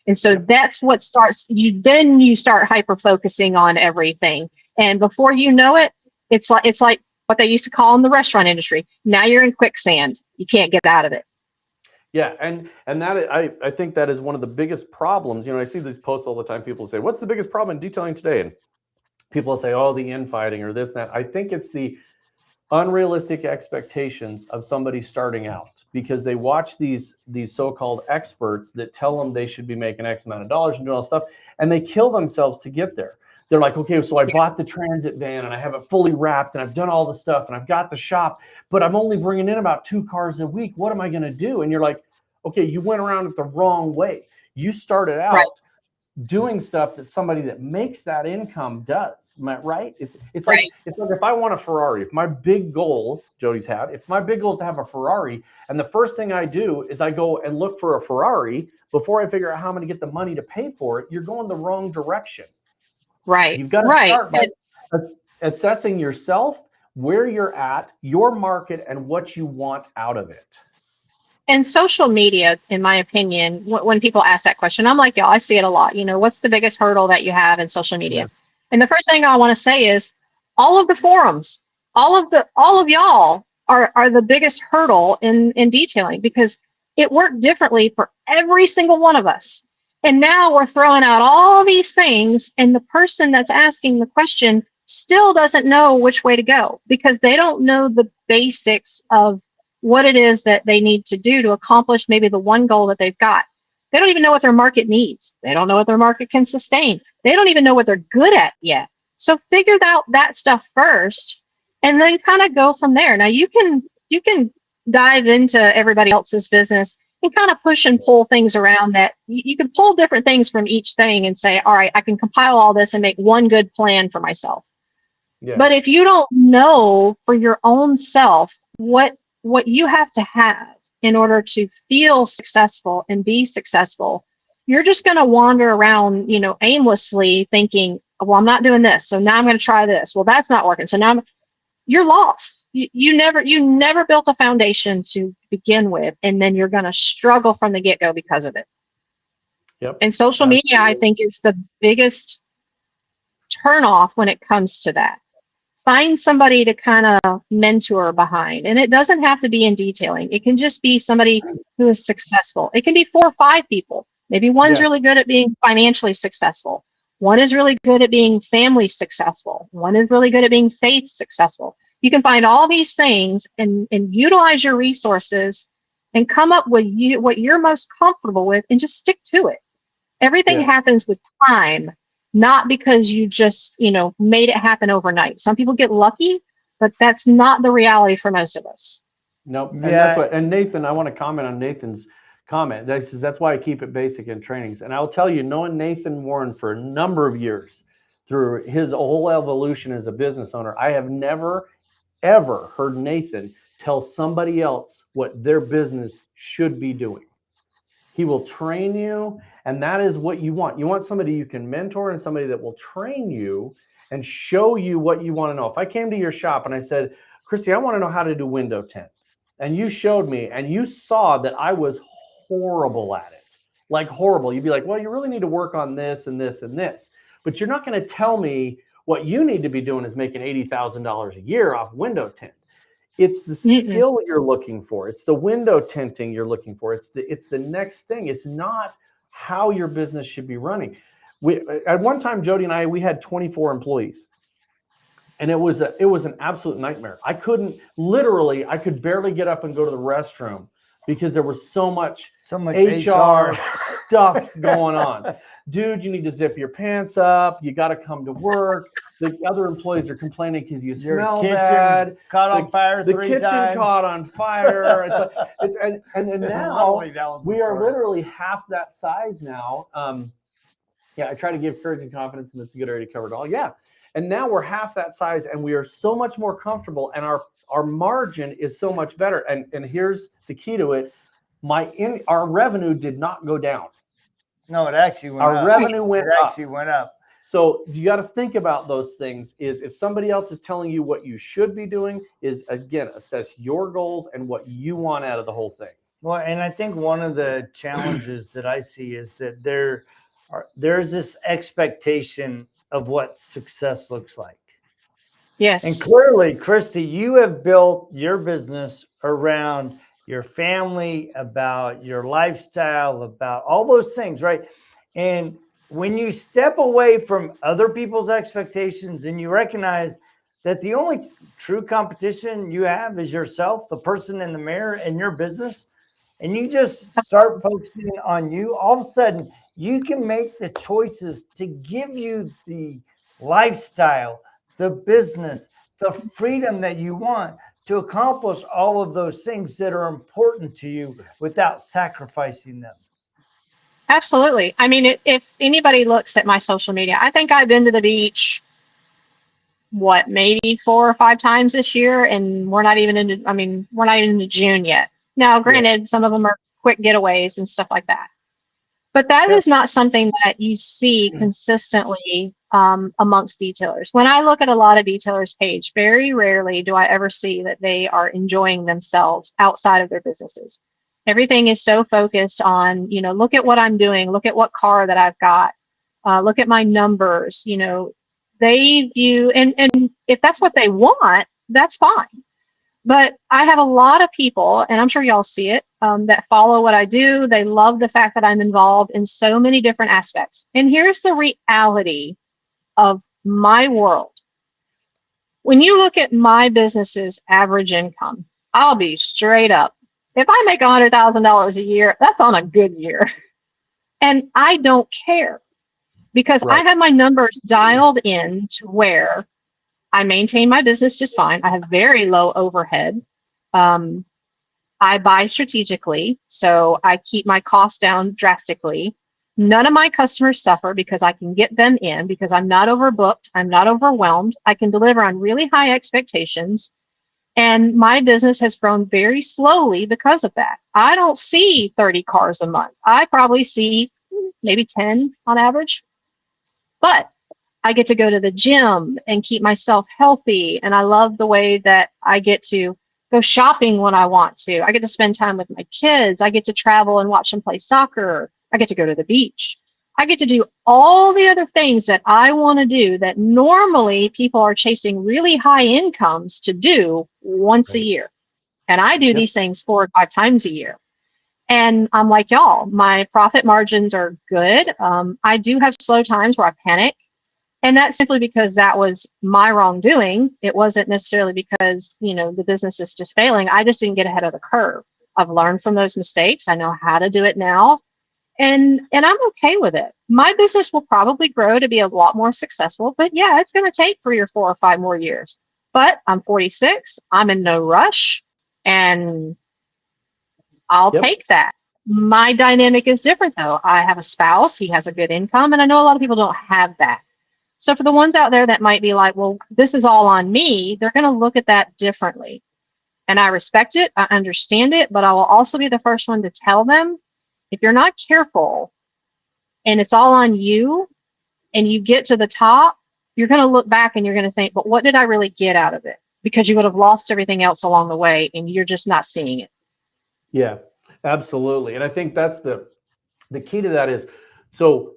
And so that's what starts, you start hyper focusing on everything. And before you know it, it's like what they used to call in the restaurant industry. Now you're in quicksand. You can't get out of it. Yeah, and that I think that is one of the biggest problems. I see these posts all the time. People say, "What's the biggest problem in detailing today?" And people say, "Oh, the infighting or this and that." I think it's the unrealistic expectations of somebody starting out, because they watch these so-called experts that tell them they should be making X amount of dollars and doing all this stuff, and they kill themselves to get there. They're like, okay, so I bought the transit van and I have it fully wrapped and I've done all the stuff and I've got the shop, but I'm only bringing in about 2 cars a week. What am I going to do? And you're like, okay, you went around it the wrong way. You started out doing stuff that somebody that makes that income does, right? It's like if I want a Ferrari, if my big goal, Jody's had, if my big goal is to have a Ferrari, and the first thing I do is I go and look for a Ferrari before I figure out how I'm going to get the money to pay for it, you're going the wrong direction. Right. You've got to start by assessing yourself, where you're at, your market, and what you want out of it. And social media, in my opinion, when people ask that question, I'm like, y'all, I see it a lot. What's the biggest hurdle that you have in social media? Yeah. And the first thing I want to say is all of the forums, all of y'all are the biggest hurdle in detailing, because it worked differently for every single one of us. And now we're throwing out all these things, and the person that's asking the question still doesn't know which way to go, because they don't know the basics of what it is that they need to do to accomplish maybe the one goal that they've got. They don't even know what their market needs. They don't know what their market can sustain. They don't even know what they're good at yet. So figure out that stuff first, and then kind of go from there. Now you can dive into everybody else's business and kind of push and pull things around that. You can pull different things from each thing and say, all right, I can compile all this and make one good plan for myself. Yeah. But if you don't know for your own self what you have to have in order to feel successful and be successful, you're just going to wander around, aimlessly thinking, well, I'm not doing this, so now I'm going to try this. Well, that's not working. So now you're lost. You never built a foundation to begin with, and then you're going to struggle from the get-go because of it. Yep. And social media, I think, is the biggest turnoff when it comes to that. Find somebody to kind of mentor behind. And it doesn't have to be in detailing. It can just be somebody who is successful. It can be 4 or 5 people. Maybe one's really good at being financially successful. One is really good at being family successful. One is really good at being faith successful. You can find all these things and utilize your resources and come up with what you're most comfortable with, and just stick to it. Everything happens with time, not because you just, made it happen overnight. Some people get lucky, but that's not the reality for most of us. Nope. And Nathan, I want to comment on Nathan's comment. That's why I keep it basic in trainings. And I'll tell you, knowing Nathan Warren for a number of years, through his whole evolution as a business owner, I have never, ever heard Nathan tell somebody else what their business should be doing. He will train you, and that is what you want. You want somebody you can mentor and somebody that will train you and show you what you want to know. If I came to your shop and I said, Christy, I want to know how to do window tint, and you showed me and you saw that I was horrible at it, like horrible, you'd be like, well, you really need to work on this and this and this. But you're not going to tell me what you need to be doing is making $80,000 a year off window tint. It's the skill you're looking for. It's the window tinting you're looking for. It's the next thing. It's not how your business should be running. At one time, Jody and I, we had 24 employees, and it was an absolute nightmare. I could barely get up and go to the restroom because there was so much HR stuff going on. Dude, you need to zip your pants up. You got to come to work. The other employees are complaining because you smell bad. Caught on fire 3 times. The kitchen caught on fire. And now we are literally half that size now. I try to give courage and confidence, and it's a good area to cover it all. Yeah. And now we're half that size, and we are so much more comfortable, and our margin is so much better. And here's the key to it. Our revenue did not go down. No, it actually went up. Our revenue went up. It actually went up. So you got to think about those things. Is if somebody else is telling you what you should be doing, is again, assess your goals and what you want out of the whole thing. Well, and I think one of the challenges that I see is that there's this expectation of what success looks like. Yes. And clearly, Christy, you have built your business around your family, about your lifestyle, about all those things, right? And when you step away from other people's expectations and you recognize that the only true competition you have is yourself, the person in the mirror in your business, and you just start focusing on you, all of a sudden you can make the choices to give you the lifestyle, the business, the freedom that you want to accomplish all of those things that are important to you without sacrificing them. Absolutely. I mean, if anybody looks at my social media, I think I've been to the beach, maybe 4 or 5 times this year, and we're not even into June yet. Now, granted, some of them are quick getaways and stuff like that. But that is not something that you see consistently amongst detailers. When I look at a lot of detailers' page, very rarely do I ever see that they are enjoying themselves outside of their businesses. Everything is so focused on, look at what I'm doing, look at what car that I've got, look at my numbers. They view, and if that's what they want, that's fine. But I have a lot of people, and I'm sure y'all see it, that follow what I do. They love the fact that I'm involved in so many different aspects. And here's the reality of my world. When you look at my business's average income, I'll be straight up. If I make $100,000 a year, that's on a good year. And I don't care because I have my numbers dialed in to where I maintain my business just fine. I have very low overhead. I buy strategically, so I keep my costs down drastically. None of my customers suffer because I can get them in because I'm not overbooked. I'm not overwhelmed. I can deliver on really high expectations. And my business has grown very slowly because of that. I don't see 30 cars a month. I probably see maybe 10 on average. But I get to go to the gym and keep myself healthy. And I love the way that I get to go shopping when I want to. I get to spend time with my kids. I get to travel and watch them play soccer. I get to go to the beach. I get to do all the other things that I want to do that normally people are chasing really high incomes to do once a year. And I do these things 4 or 5 times a year. And I'm like y'all, my profit margins are good. I do have slow times where I panic. And that's simply because that was my wrongdoing. It wasn't necessarily because, the business is just failing. I just didn't get ahead of the curve. I've learned from those mistakes. I know how to do it now. And I'm okay with it. My business will probably grow to be a lot more successful, but yeah, it's going to take 3 or 4 or 5 more years. But I'm 46. I'm in no rush, and I'll take that. My dynamic is different, though. I have a spouse. He has a good income, and I know a lot of people don't have that. So for the ones out there that might be like, well, this is all on me, they're going to look at that differently. And I respect it. I understand it. But I will also be the first one to tell them, if you're not careful and it's all on you and you get to the top, you're going to look back and you're going to think, but what did I really get out of it? Because you would have lost everything else along the way and you're just not seeing it. Yeah, absolutely. And I think that's the key to that is, so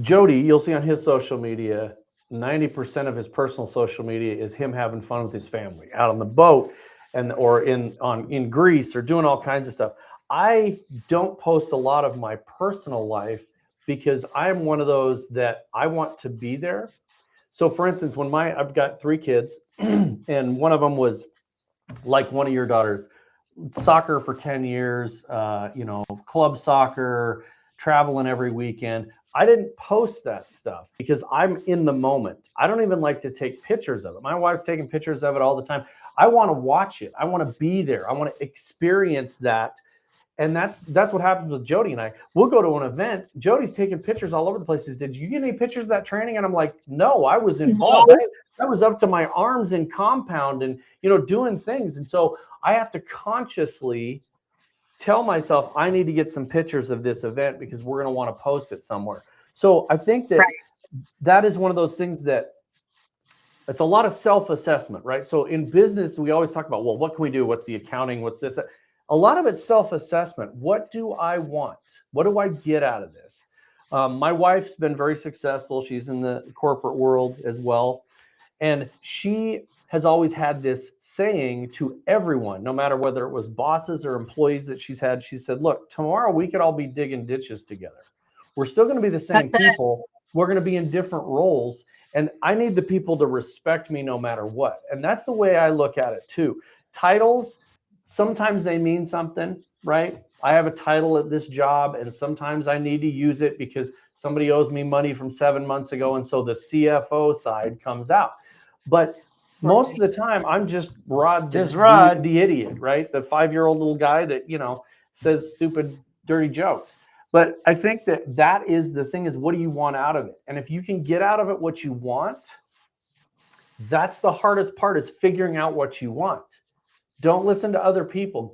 Jody, you'll see on his social media, 90% of his personal social media is him having fun with his family out on the boat or in Greece or doing all kinds of stuff. I don't post a lot of my personal life because I'm one of those that I want to be there. So for instance, I've got 3 kids and one of them was like one of your daughters, soccer for 10 years, club soccer, traveling every weekend. I didn't post that stuff because I'm in the moment. I don't even like to take pictures of it. My wife's taking pictures of it all the time. I want to watch it. I want to be there. I want to experience that. And that's what happens with Jody and I. We'll go to an event. Jody's taking pictures all over the place. He says, did you get any pictures of that training? And I'm like, no, I was involved. I was up to my arms in compound and, doing things. And so I have to consciously tell myself I need to get some pictures of this event because we're going to want to post it somewhere. So I think that that is one of those things that it's a lot of self-assessment, right? So in business, we always talk about, well, what can we do? What's the accounting? What's this? A lot of it's self-assessment. What do I want? What do I get out of this? My wife's been very successful. She's in the corporate world as well. And she has always had this saying to everyone, no matter whether it was bosses or employees that she's had. She said, look, tomorrow we could all be digging ditches together. We're still going to be the same people. We're going to be in different roles. And I need the people to respect me no matter what. And that's the way I look at it too. Titles, sometimes they mean something, right? I have a title at this job and sometimes I need to use it because somebody owes me money from 7 months ago. And so the CFO side comes out. But most of the time, I'm just Rod, the idiot, right? The 5-year-old little guy that, says stupid, dirty jokes. But I think that is the thing is, what do you want out of it? And if you can get out of it what you want, that's the hardest part is figuring out what you want. Don't listen to other people.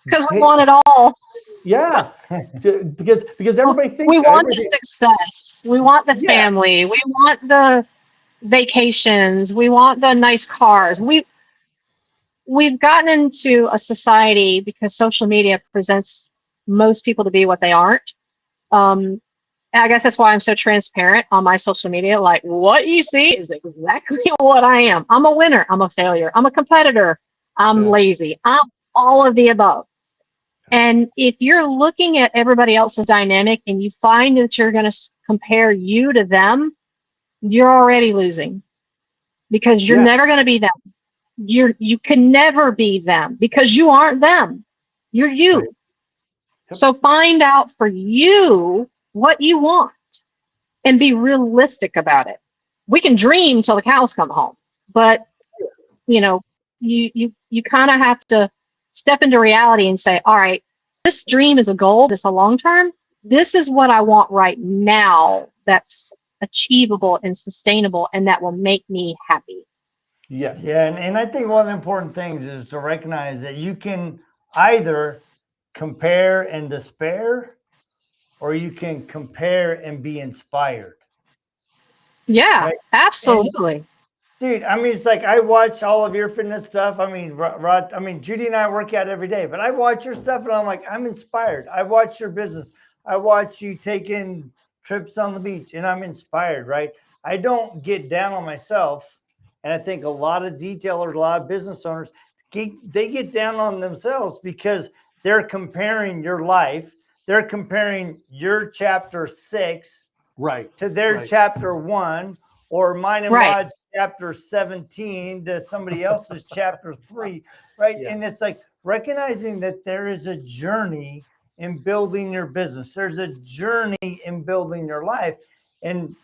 Because we want it all. Yeah, because everybody thinks we want the success. We want the family. We want the vacations. We want the nice cars. We've gotten into a society because social media presents most people to be what they aren't. And I guess that's why I'm so transparent on my social media. Like, what you see is exactly what I am. I'm a winner. I'm a failure. I'm a competitor. I'm lazy. I'm all of the above. And if you're looking at everybody else's dynamic and you find that you're going to compare you to them, you're already losing because you're never going to be them. You can never be them because you aren't them. You're you. Right. So find out for you what you want and be realistic about it. We can dream till the cows come home, but you kind of have to step into reality and say, all right, this dream is a goal. It's a long term. This is what I want right now. That's achievable and sustainable, and that will make me happy. Yes. Yeah, and I think one of the important things is to recognize that you can either compare and despair, or you can compare and be inspired. Yeah, right? Absolutely. And, dude, I mean, it's like I watch all of your fitness stuff. I mean, Rod, Judy and I work out every day, but I watch your stuff and I'm like, I'm inspired. I watch your business. I watch you taking trips on the beach and I'm inspired, right? I don't get down on myself. And I think a lot of detailers, a lot of business owners, they get down on themselves because they're comparing your life. They're comparing your chapter 6 to their chapter 1, or mine and Rod's chapter 17 to somebody else's chapter 3, right? Yeah. And it's like recognizing that there is a journey in building your business. There's a journey in building your life. And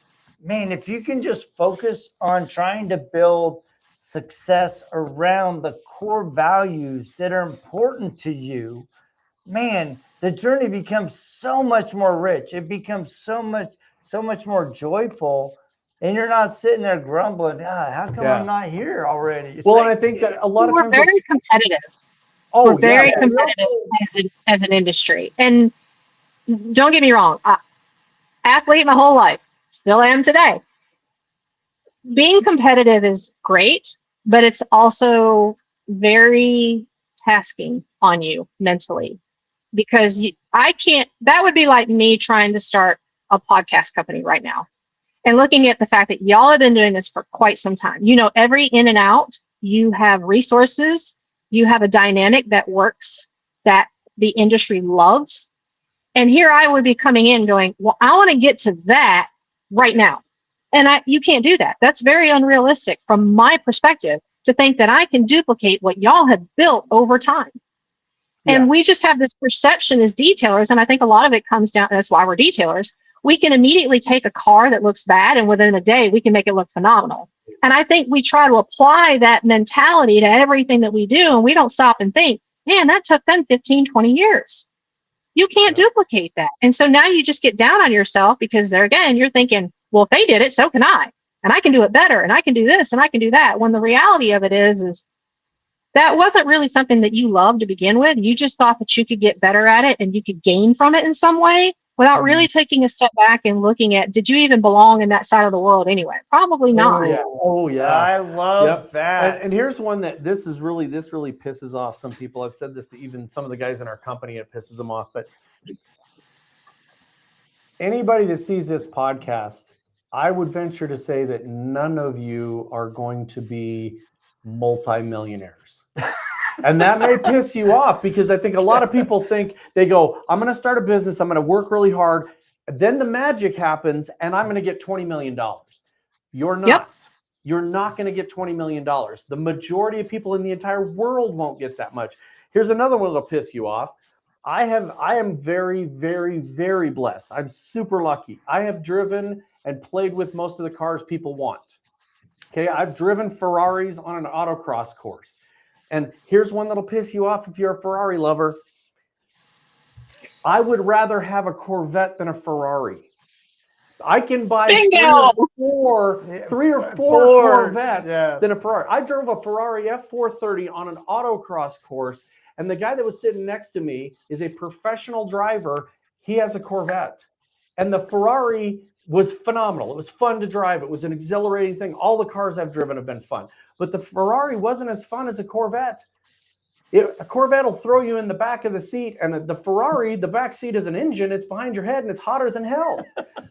man, if you can just focus on trying to build success around the core values that are important to you, man, the journey becomes so much more rich. It becomes so much more joyful. And you're not sitting there grumbling, how come I'm not here already? It's and I think that a lot of times we're very competitive. We're very competitive as an industry. And don't get me wrong, athlete my whole life, still am today. Being competitive is great, but it's also very tasking on you mentally, because that would be like me trying to start a podcast company right now and looking at the fact that y'all have been doing this for quite some time. You know, every in and out, you have resources, you have a dynamic that works, that the industry loves. And here I would be coming in going, well, I want to get to that right now. And you can't do that. That's very unrealistic from my perspective, to think that I can duplicate what y'all have built over time. And we just have this perception as detailers. And I think a lot of it comes down, that's why we're detailers. We can immediately take a car that looks bad, and within a day, we can make it look phenomenal. And I think we try to apply that mentality to everything that we do. And we don't stop and think, man, that took them 15, 20 years. You can't duplicate that. And so now you just get down on yourself, because there again, you're thinking, well, if they did it, so can I. And I can do it better. And I can do this and I can do that. When the reality of it is that wasn't really something that you loved to begin with. You just thought that you could get better at it and you could gain from it in some way, without really taking a step back and looking at, did you even belong in that side of the world anyway? Probably not. Oh yeah. I love that. And here's one that this really pisses off some people. I've said this to even some of the guys in our company, it pisses them off. But anybody that sees this podcast, I would venture to say that none of you are going to be multimillionaires. And that may piss you off, because I think a lot of people think, they go, I'm going to start a business, I'm going to work really hard, then the magic happens and I'm going to get $20 million. You're not. Yep. You're not going to get $20 million. The majority of people in the entire world won't get that much. Here's another one that'll piss you off. I am very, very, very blessed. I'm super lucky. I have driven and played with most of the cars people want. Okay, I've driven Ferraris on an autocross course. And here's one that'll piss you off if you're a Ferrari lover. I would rather have a Corvette than a Ferrari. I can buy three or four Corvettes than a Ferrari. I drove a Ferrari F430 on an autocross course, and the guy that was sitting next to me is a professional driver. He has a Corvette. And the Ferrari was phenomenal. It was fun to drive. It was an exhilarating thing. All the cars I've driven have been fun. But the Ferrari wasn't as fun as a Corvette. A Corvette will throw you in the back of the seat, and the Ferrari, the back seat is an engine. It's behind your head, and it's hotter than hell.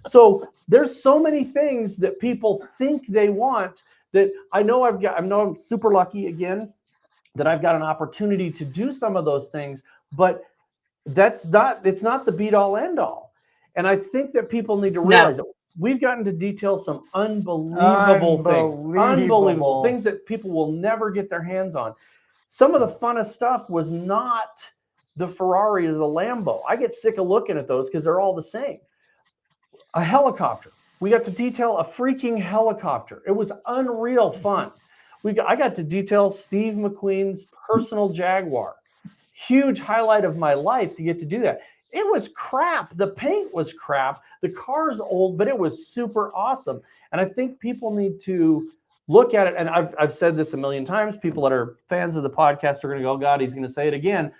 So there's so many things that people think they want that I know I'm super lucky, again, that I've got an opportunity to do some of those things, but it's not the be all end all. And I think that people need to realize that we've gotten to detail some unbelievable things that people will never get their hands on. Some of the funnest stuff was not the Ferrari or the Lambo. I get sick of looking at those because they're all the same. A helicopter. We got to detail a freaking helicopter. It was unreal fun. I got to detail Steve McQueen's personal Jaguar. Huge highlight of my life to get to do that. It was crap. The paint was crap. The car's old, but it was super awesome. And I think people need to look at it. And I've said this a million times. People that are fans of the podcast are going to go, oh God, he's going to say it again.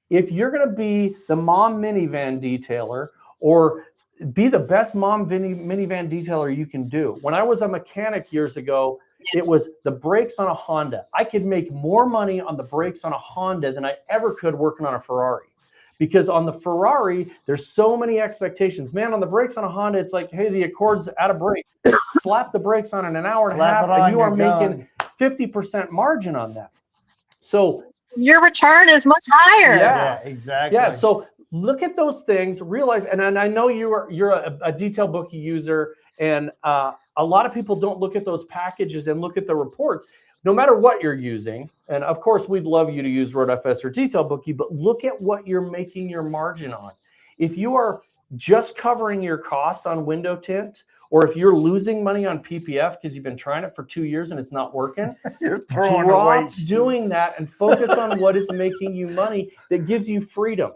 If you're going to be the mom minivan detailer, or be the best mom minivan detailer you can do. When I was a mechanic years ago, it was the brakes on a Honda. I could make more money on the brakes on a Honda than I ever could working on a Ferrari. Because on the Ferrari, there's so many expectations. Man, on the brakes on a Honda, it's like, hey, the Accord's out of brake. Slap the brakes on in an hour and a half, and you are making 50% margin on that. So your return is much higher. Yeah, exactly. Yeah, so look at those things, realize, and I know you're a Detail Bookie user, and a lot of people don't look at those packages and look at the reports. No matter what you're using, and of course, we'd love you to use RoadFS or Detail Bookie, but look at what you're making your margin on. If you are just covering your cost on window tint, or if you're losing money on PPF because you've been trying it for 2 years and it's not working, you're throwing away doing that and focus on what is making you money that gives you freedom.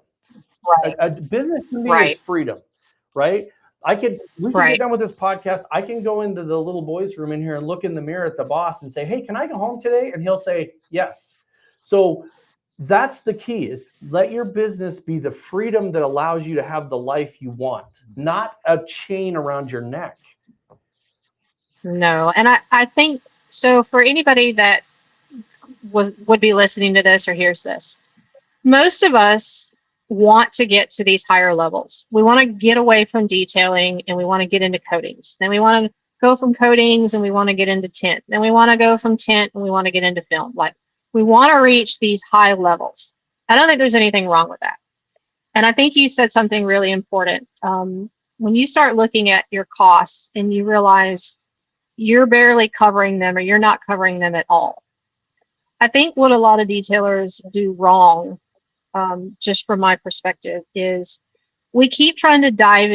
Right. A business to me is freedom, right? We can get done with this podcast. I can go into the little boys' room in here and look in the mirror at the boss and say, hey, can I go home today? And he'll say, yes. So that's the key, is let your business be the freedom that allows you to have the life you want, not a chain around your neck. No. And I think, so for anybody that would be listening to this or hears this, most of us want to get to these higher levels. We want to get away from detailing and we want to get into coatings. Then we want to go from coatings and we want to get into tint. Then we want to go from tint and we want to get into film. Like, we want to reach these high levels. I don't think there's anything wrong with that. And I think you said something really important. When you start looking at your costs and you realize you're barely covering them or you're not covering them at all. I think what a lot of detailers do wrong, just from my perspective, is we keep trying to dive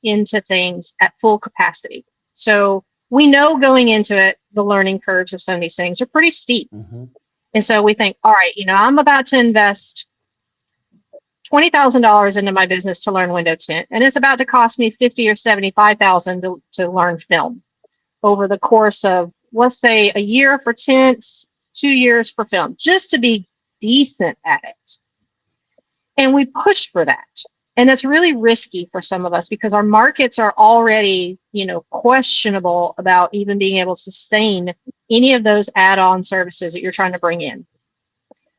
into things at full capacity. So we know going into it, the learning curves of some of these things are pretty steep. Mm-hmm. And so we think, all right, I'm about to invest $20,000 into my business to learn window tint, and it's about to cost me $50,000 or $75,000 to learn film over the course of, let's say, a year for tint, 2 years for film, just to be decent at it. And we push for that. And that's really risky for some of us because our markets are already, questionable about even being able to sustain any of those add-on services that you're trying to bring in.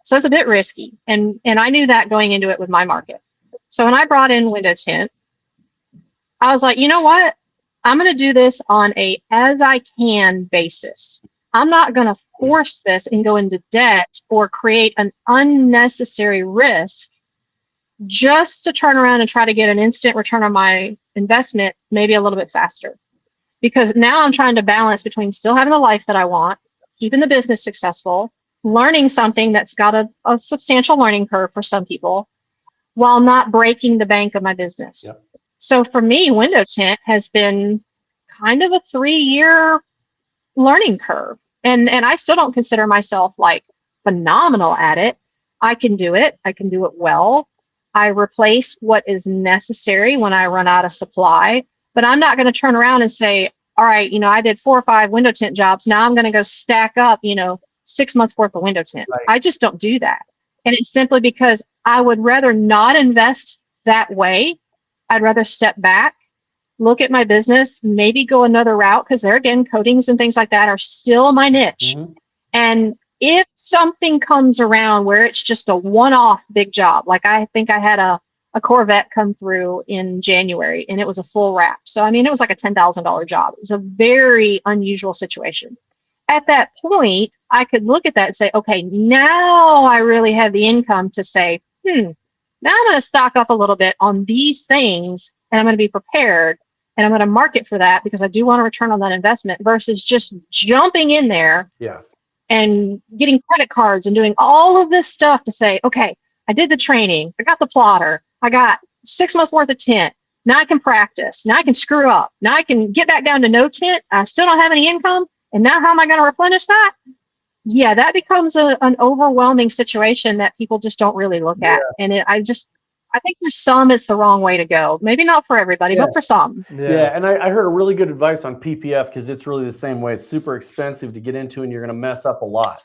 So it's a bit risky. And I knew that going into it with my market. So when I brought in window tint, I was like, you know what? I'm going to do this on a as I can basis. I'm not going to force this and go into debt or create an unnecessary risk just to turn around and try to get an instant return on my investment, maybe a little bit faster. Because now I'm trying to balance between still having the life that I want, keeping the business successful, learning something that's got a substantial learning curve for some people, while not breaking the bank of my business. Yep. So for me, window tint has been kind of a 3-year learning curve. And I still don't consider myself like phenomenal at it. I can do it. I can do it well. I replace what is necessary when I run out of supply, but I'm not going to turn around and say, all right, I did 4 or 5 window tint jobs. Now I'm going to go stack up, 6 months worth of window tint. Right. I just don't do that. And it's simply because I would rather not invest that way. I'd rather step back, look at my business, maybe go another route, because there again, coatings and things like that are still my niche. Mm-hmm. And if something comes around where it's just a one-off big job, like I think I had a Corvette come through in January and it was a full wrap. So, it was like a $10,000 job. It was a very unusual situation. At that point, I could look at that and say, okay, now I really have the income to say, now I'm going to stock up a little bit on these things and I'm going to be prepared and I'm going to market for that because I do want a return on that investment versus just jumping in there. Yeah. And getting credit cards and doing all of this stuff to say, okay, I did the training, I got the plotter, I got 6 months worth of tint. Now I can practice. Now I can screw up. Now I can get back down to no tint. I still don't have any income. And now how am I going to replenish that? Yeah, that becomes an overwhelming situation that people just don't really look at. And I think for some, it's the wrong way to go. Maybe not for everybody, but for some. Yeah, and I heard a really good advice on PPF because it's really the same way. It's super expensive to get into and you're going to mess up a lot.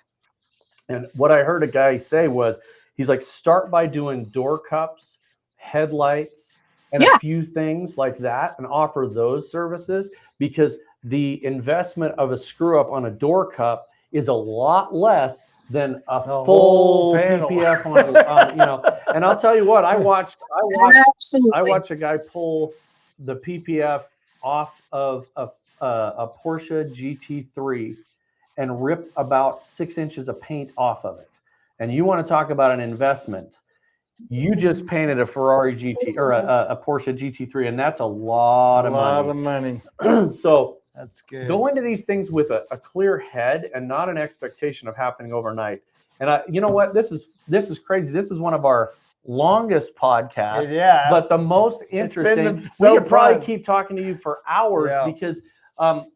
And what I heard a guy say was, he's like, start by doing door cups, headlights, and a few things like that and offer those services because the investment of a screw up on a door cup is a lot less than a full PPF on and I'll tell you what, I watched a guy pull the PPF off of a Porsche GT3 and rip about 6 inches of paint off of it. And you want to talk about an investment. You just painted a Ferrari GT or a Porsche GT3, and that's a lot of money. So that's good. Go into these things with a clear head and not an expectation of happening overnight. And you know what? This is crazy. This is one of our longest podcasts, but the most interesting. We could probably keep talking to you for hours because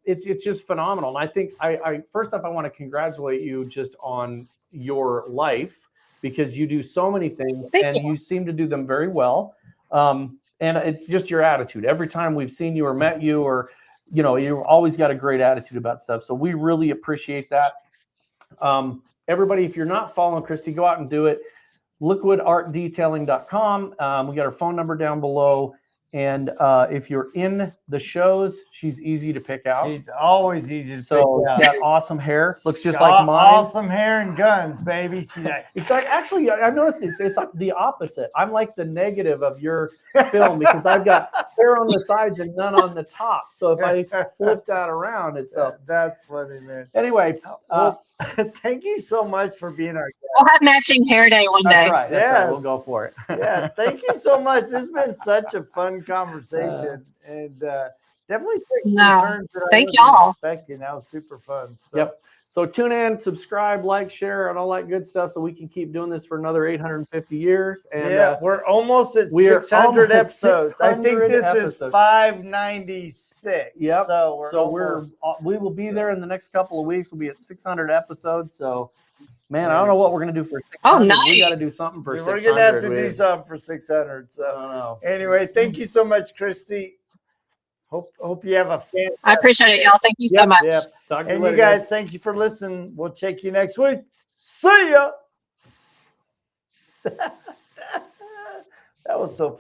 it's just phenomenal. And I think I first off, I want to congratulate you just on your life because you do so many things and you seem to do them very well. And it's just your attitude. Every time we've seen you or met you, or, you know, you've always got a great attitude about stuff. So we really appreciate that. Everybody, if you're not following Christy, go out and do it. liquidartdetailing.com. We got her phone number down below. And if you're in the shows, she's easy to pick out. She's always easy to pick out. Got awesome hair. Looks just like mine. Awesome hair and guns, baby. She's like, it's like, actually, I've noticed it's the opposite. I'm like the negative of your film because I've got hair on the sides and none on the top. So if I flip that around, it's that's funny, man. Anyway, thank you so much for being our guest. We'll have matching hair day one day. That's right. Right. We'll go for it. Yeah, thank you so much. This has been such a fun conversation, and definitely thank y'all. Expecting. That was super fun. So. Yep. So tune in, subscribe, like, share, and all that good stuff, so we can keep doing this for another 850 years. And we're almost at 600 episodes. 600 I think this episodes. is 596. Yep. So we will be there in the next couple of weeks. We'll be at 600 episodes. So, man, I don't know what we're gonna do for 600. Oh, nice. We got to do something for 600. We're gonna have to do something for 600. So, I don't know. Anyway, thank you so much, Christy. Hope you have a fantastic. I appreciate it, y'all. Thank you so much. Yep. Talk to you And later, you guys, thank you for listening. We'll check you next week. See ya. That was so fun.